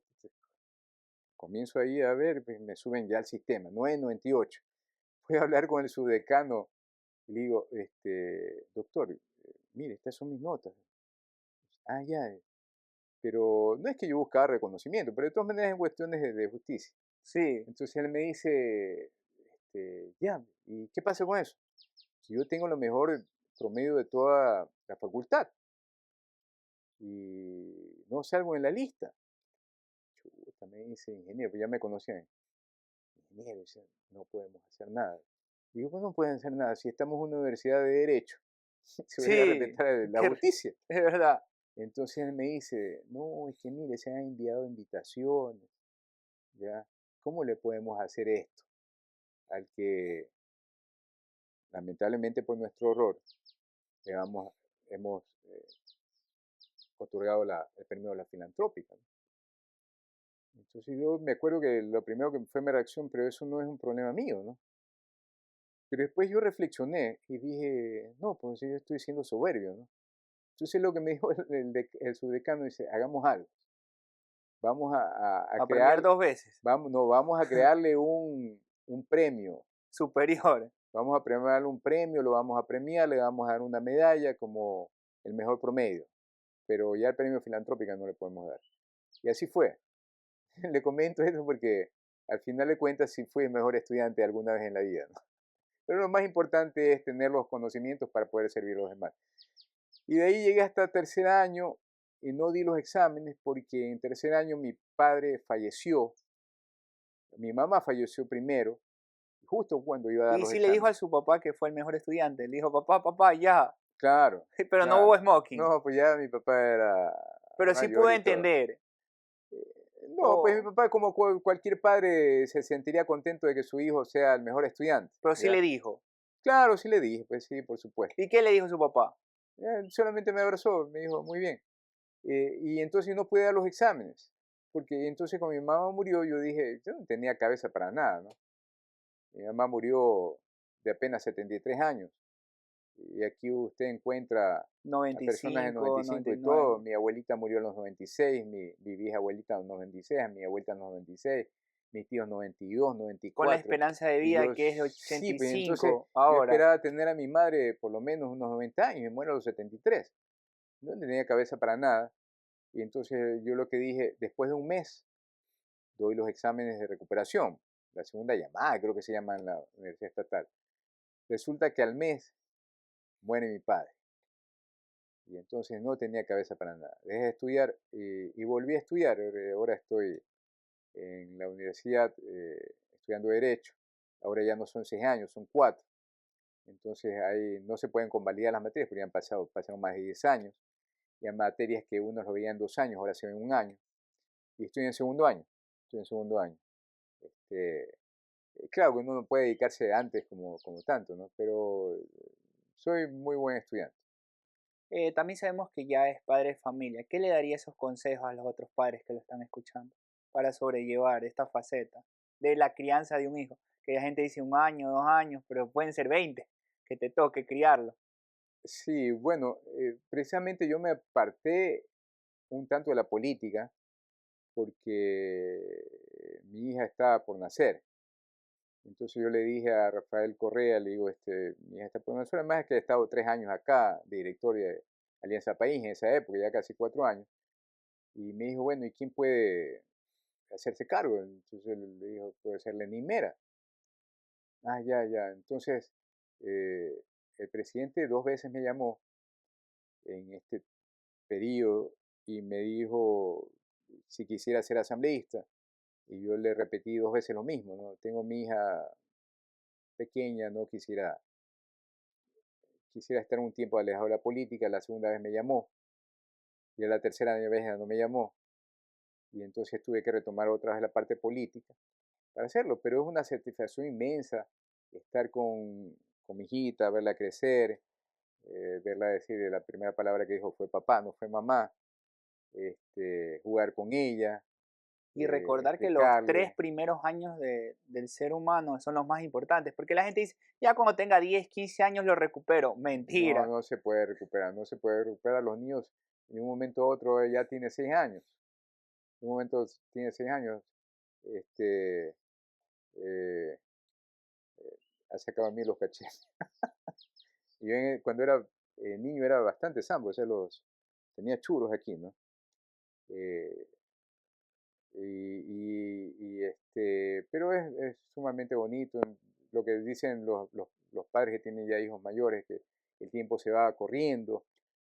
comienzo ahí a ver, pues, me suben ya al sistema, 9,98. Voy a hablar con el subdecano y le digo, doctor, mire, estas son mis notas. Ah, ya, pero no es que yo buscaba reconocimiento, pero de todas maneras en cuestiones de justicia. Sí, Entonces él me dice, ya, ¿y qué pasa con eso? Si yo tengo lo mejor promedio de toda la facultad y no salgo en la lista. Chuta, me dice ingeniero, pues ya me conocían. Ingeniero, dice, no podemos hacer nada. Digo, pues no pueden hacer nada, si estamos en una universidad de derecho, se debería sí, respetar la que justicia. es verdad. Entonces él me dice, no, es que mire, se han enviado invitaciones, ¿ya? ¿Cómo le podemos hacer esto al que lamentablemente por nuestro error hemos otorgado el premio de la filantrópica? Entonces yo me acuerdo que lo primero que fue mi reacción, pero eso no es un problema mío, ¿no? Pero después yo reflexioné y dije, no, pues yo estoy siendo soberbio, ¿no? Entonces lo que me dijo el subdecano dice, hagamos algo, vamos a A premiar crear, 2 veces. vamos, no, vamos a crearle un premio, Superior. vamos a premiarle un premio, lo vamos a premiar, le vamos a dar una medalla como el mejor promedio, pero ya el premio filantrópica no le podemos dar. Y así fue. Le comento eso porque al final de cuentas sí fui el mejor estudiante alguna vez en la vida, ¿no? Pero lo más importante es tener los conocimientos para poder servir a los demás. Y de ahí llegué hasta tercer año y no di los exámenes porque en tercer año mi padre falleció, mi mamá falleció primero, justo cuando iba a dar Y los sí le dijo a exámenes. su papá que fue el mejor estudiante. Le dijo, papá, papá, ya. Claro, Pero no hubo claro. smoking. No, pues ya mi papá era Pero sí mayor pudo y todo. entender. No, pues mi O, papá, como cualquier padre, se sentiría contento de que su hijo sea el mejor estudiante, pero sí le ¿ya? dijo. Claro, sí le dije, pues sí, por supuesto. ¿Y qué le dijo su papá? Solamente me abrazó, me dijo, muy bien. Y entonces no pude dar los exámenes, porque entonces cuando mi mamá murió, yo dije, yo no tenía cabeza para nada, ¿no? Mi mamá murió de apenas 73 años, y aquí usted encuentra a personas de 95, 95 y todo. 99. Mi abuelita murió a los 96, mi vieja abuelita a los 96, mi abuelita a los 96, mis tíos 92, Con la 94. esperanza de Y vida yo que es de sí, pues entonces 85 yo ahora. esperaba tener a mi madre por lo menos unos 90 años, y me muero a los 73. No tenía cabeza para nada. Y entonces yo lo que dije, después de un mes, doy los exámenes de recuperación, la segunda llamada, creo que se llama en la Universidad Estatal. Resulta que al mes muere mi padre. Y entonces no tenía cabeza para nada. Dejé de estudiar y volví a estudiar. Ahora estoy en la universidad estudiando Derecho. Ahora ya no son 6 años, son 4. Entonces ahí no se pueden convalidar las materias porque ya pasaron más de 10 años. Y hay materias que uno lo veía en 2 años, ahora se ven en un año. Y estoy en segundo año. Estoy en segundo año. Este, claro que uno no puede dedicarse antes como tanto, ¿no? Pero soy muy buen estudiante. También sabemos que ya es padre de familia. ¿Qué le daría esos consejos a los otros padres que lo están escuchando para sobrellevar esta faceta de la crianza de un hijo? Que la gente dice 1 año, 2 años, pero pueden ser 20 que te toque criarlo. Sí, bueno, precisamente yo me aparté un tanto de la política porque mi hija estaba por nacer. Entonces yo le dije a Rafael Correa, le digo, mi hija está por nacer, además que he estado 3 años acá de director de Alianza País en esa época, ya casi 4 años, y me dijo, bueno, ¿y quién puede hacerse cargo? Entonces él le dijo, puede ser Lenín Mera. Ah, ya, ya. Entonces, eh, el presidente 2 veces me llamó en este periodo y me dijo si quisiera ser asambleísta. Y yo le repetí 2 veces lo mismo, ¿no? Tengo mi hija pequeña, no quisiera estar un tiempo alejado de la política. La segunda vez me llamó y a la tercera vez ya no me llamó. Y entonces tuve que retomar otra vez la parte política para hacerlo. Pero es una satisfacción inmensa estar con mi hijita, verla crecer, verla decir, la primera palabra que dijo fue papá, no fue mamá, jugar con ella, Y recordar que los tres explicarle. primeros años del ser humano son los más importantes, porque la gente dice, ya cuando tenga 10, 15 años lo recupero. No, Mentira. no se puede recuperar, no se puede recuperar. Los niños de un momento a otro ya tiene 6 años, de un momento tiene 6 años, este, eh, ha sacado a mí los cachetes. Y yo cuando era niño era bastante sambo, o sea, tenía churros aquí, ¿no? Eh, pero es sumamente bonito lo que dicen los padres que tienen ya hijos mayores, que el tiempo se va corriendo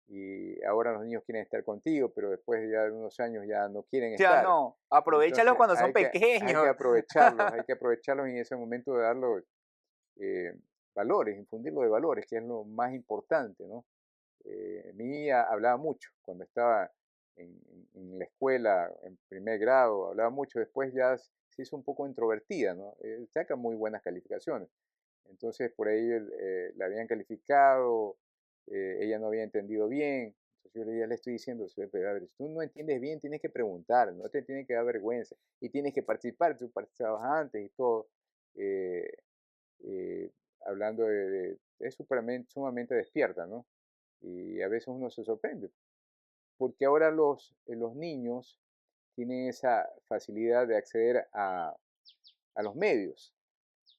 y ahora los niños quieren estar contigo, pero después ya de unos años ya no quieren Ya estar. no, aprovechalo Entonces cuando son pequeños. hay que aprovecharlos en ese momento de darlos eh, valores, infundirlos de valores, que es lo más importante, ¿no? Mi hija hablaba mucho cuando estaba en la escuela, en primer grado, hablaba mucho, después ya se hizo un poco introvertida, ¿no? Saca muy buenas calificaciones. Entonces por ahí la habían calificado, ella no había entendido bien. Entonces yo ya le estoy diciendo, "Pero, a ver, si tú no entiendes bien, tienes que preguntar, no te tiene que dar vergüenza y tienes que participar, tú participabas antes y todo. eh, eh, Hablando es sumamente despierta, ¿no? Y a veces uno se sorprende, porque ahora los niños tienen esa facilidad de acceder a los medios.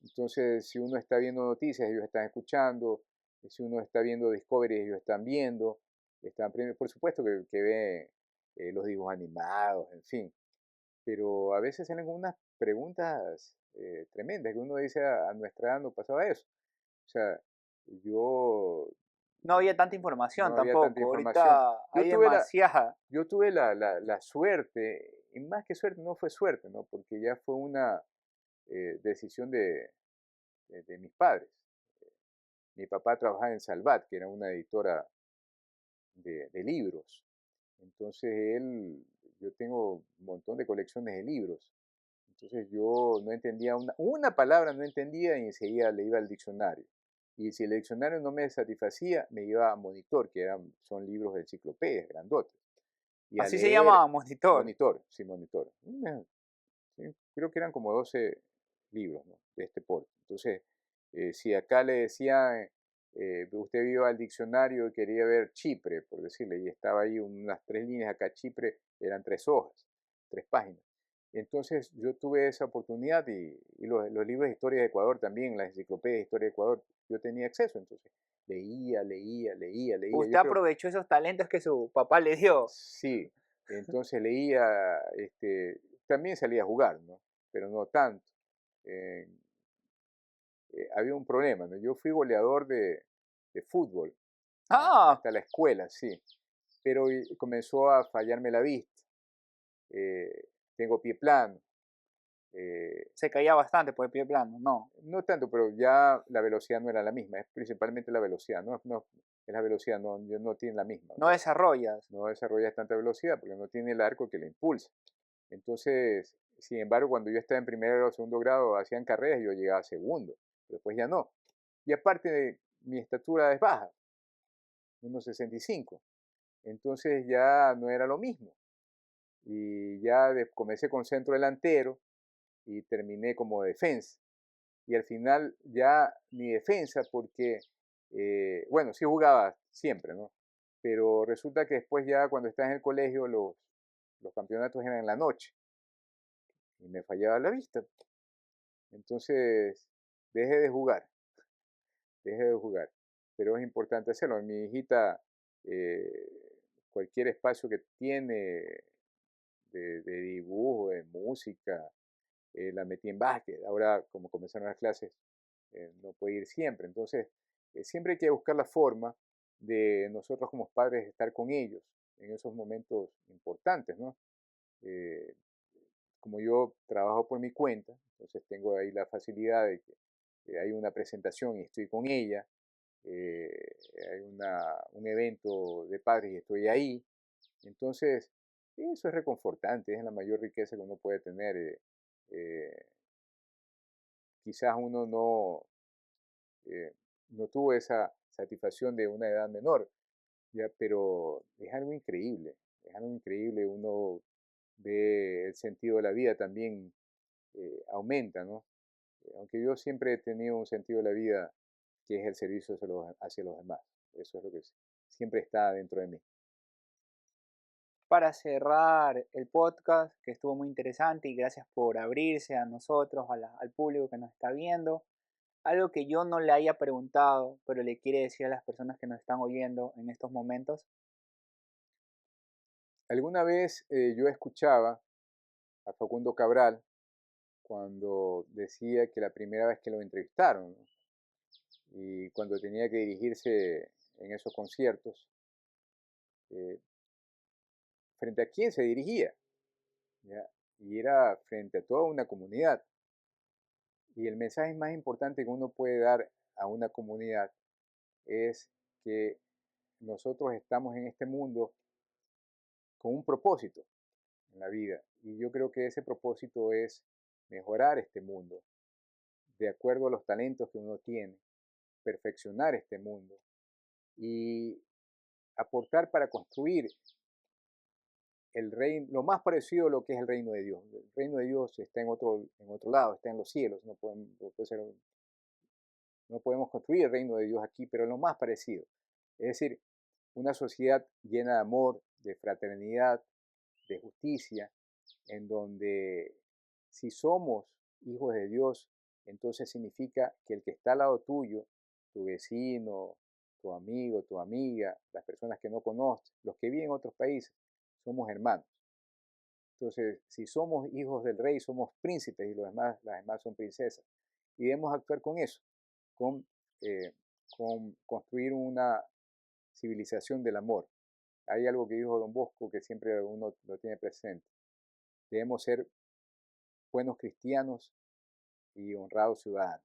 Entonces, si uno está viendo noticias, ellos están escuchando, si uno está viendo Discovery, ellos están viendo, están aprendiendo, por supuesto que ven los dibujos animados, en fin, pero a veces salen con unas preguntas tremendas, que uno dice a nuestra edad no pasaba eso. O sea, yo No había tanta no información había tanta tampoco. información. Ahorita Yo hay tuve la, demasiada. yo tuve la suerte, y más que suerte, no fue suerte, ¿no? Porque ya fue una decisión de mis padres. Mi papá trabajaba en Salvat, que era una editora de libros. Entonces yo tengo un montón de colecciones de libros. Entonces yo no entendía una palabra, no entendía y enseguida le iba al diccionario. Y si el diccionario no me satisfacía, me iba a Monitor, son libros de enciclopedias grandotes. Y a Así se leer llama monitor. Monitor, sí, Monitor. Sí, creo que eran como 12 libros, ¿no? De este porte. Entonces, si acá le decían, usted iba al diccionario y quería ver Chipre, por decirle, y estaba ahí unas 3 líneas, acá Chipre eran 3 hojas, 3 páginas. Entonces yo tuve esa oportunidad y los libros de historia de Ecuador también, las enciclopedias de historia de Ecuador, yo tenía acceso, entonces leía. Usted Yo creo, aprovechó esos talentos que su papá le dio. sí, entonces leía, también salía a jugar, ¿no? Pero no tanto. Eh, Había un problema, ¿no? Yo fui goleador de fútbol Ah, hasta la escuela, sí, pero comenzó a fallarme la vista. Tengo pie plano, eh, se caía bastante por el pie plano. No, no tanto, pero ya la velocidad no era la misma, es principalmente la velocidad, no es la velocidad, no tiene la misma, o no sea, desarrollas. no desarrollas tanta velocidad porque no tiene el arco que le impulsa. Entonces, sin embargo, cuando yo estaba en primer grado o segundo grado, hacían carreras y yo llegaba segundo, pero después ya no. Y aparte, mi estatura es baja, 1,65. Entonces ya no era lo mismo. Y ya comencé con centro delantero y terminé como defensa. Y al final ya mi defensa, porque, bueno, sí jugaba siempre, ¿no? Pero resulta que después ya cuando estás en el colegio los campeonatos eran en la noche y me fallaba la vista. Entonces dejé de jugar, dejé de jugar. Pero es importante hacerlo. Mi hijita, eh, cualquier espacio que tiene de dibujo, de música, la metí en básquet. Ahora, como comenzaron las clases, no puede ir siempre. Entonces, siempre hay que buscar la forma de nosotros como padres estar con ellos en esos momentos importantes, ¿no? Eh, Como yo trabajo por mi cuenta, entonces tengo ahí la facilidad de que hay una presentación y estoy con ella, eh, hay un evento de padres y estoy ahí. Entonces, eso es reconfortante, es la mayor riqueza que uno puede tener. Eh, Quizás uno eh, no tuvo esa satisfacción de una edad menor, ya, pero es algo increíble, uno ve el sentido de la vida también aumenta, ¿no? Aunque yo siempre he tenido un sentido de la vida que es el servicio hacia los demás, eso es lo que siempre está dentro de mí. Para cerrar el podcast, que estuvo muy interesante y gracias por abrirse a nosotros, al público que nos está viendo. Algo que yo no le haya preguntado, pero le quiere decir a las personas que nos están oyendo en estos momentos. Alguna vez yo escuchaba a Facundo Cabral cuando decía que la primera vez que lo entrevistaron, ¿no? Y cuando tenía que dirigirse en esos conciertos, eh, ¿frente a quién se dirigía? ¿Ya? Y era frente a toda una comunidad. Y el mensaje más importante que uno puede dar a una comunidad es que nosotros estamos en este mundo con un propósito en la vida. Y yo creo que ese propósito es mejorar este mundo de acuerdo a los talentos que uno tiene, perfeccionar este mundo y aportar para construir el reino, lo más parecido a lo que es el reino de Dios. El reino de Dios está en otro lado, está en los cielos. No podemos construir el reino de Dios aquí, pero lo más parecido. Es decir, una sociedad llena de amor, de fraternidad, de justicia, en donde si somos hijos de Dios, entonces significa que el que está al lado tuyo, tu vecino, tu amigo, tu amiga, las personas que no conoces, los que viven en otros países, somos hermanos. Entonces, si somos hijos del rey, somos príncipes y las demás son princesas. Y debemos actuar con eso, con, eh, con construir civilización del amor. Hay algo que dijo Don Bosco que siempre uno lo tiene presente. Debemos ser buenos cristianos y honrados ciudadanos.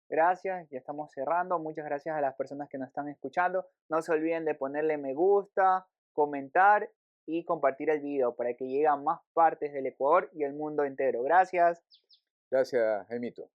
Gracias, ya estamos cerrando. Muchas gracias a las personas que nos están escuchando. No se olviden de ponerle me gusta, comentar y compartir el video para que llegue a más partes del Ecuador y el mundo entero. Gracias. Gracias, Jaimito.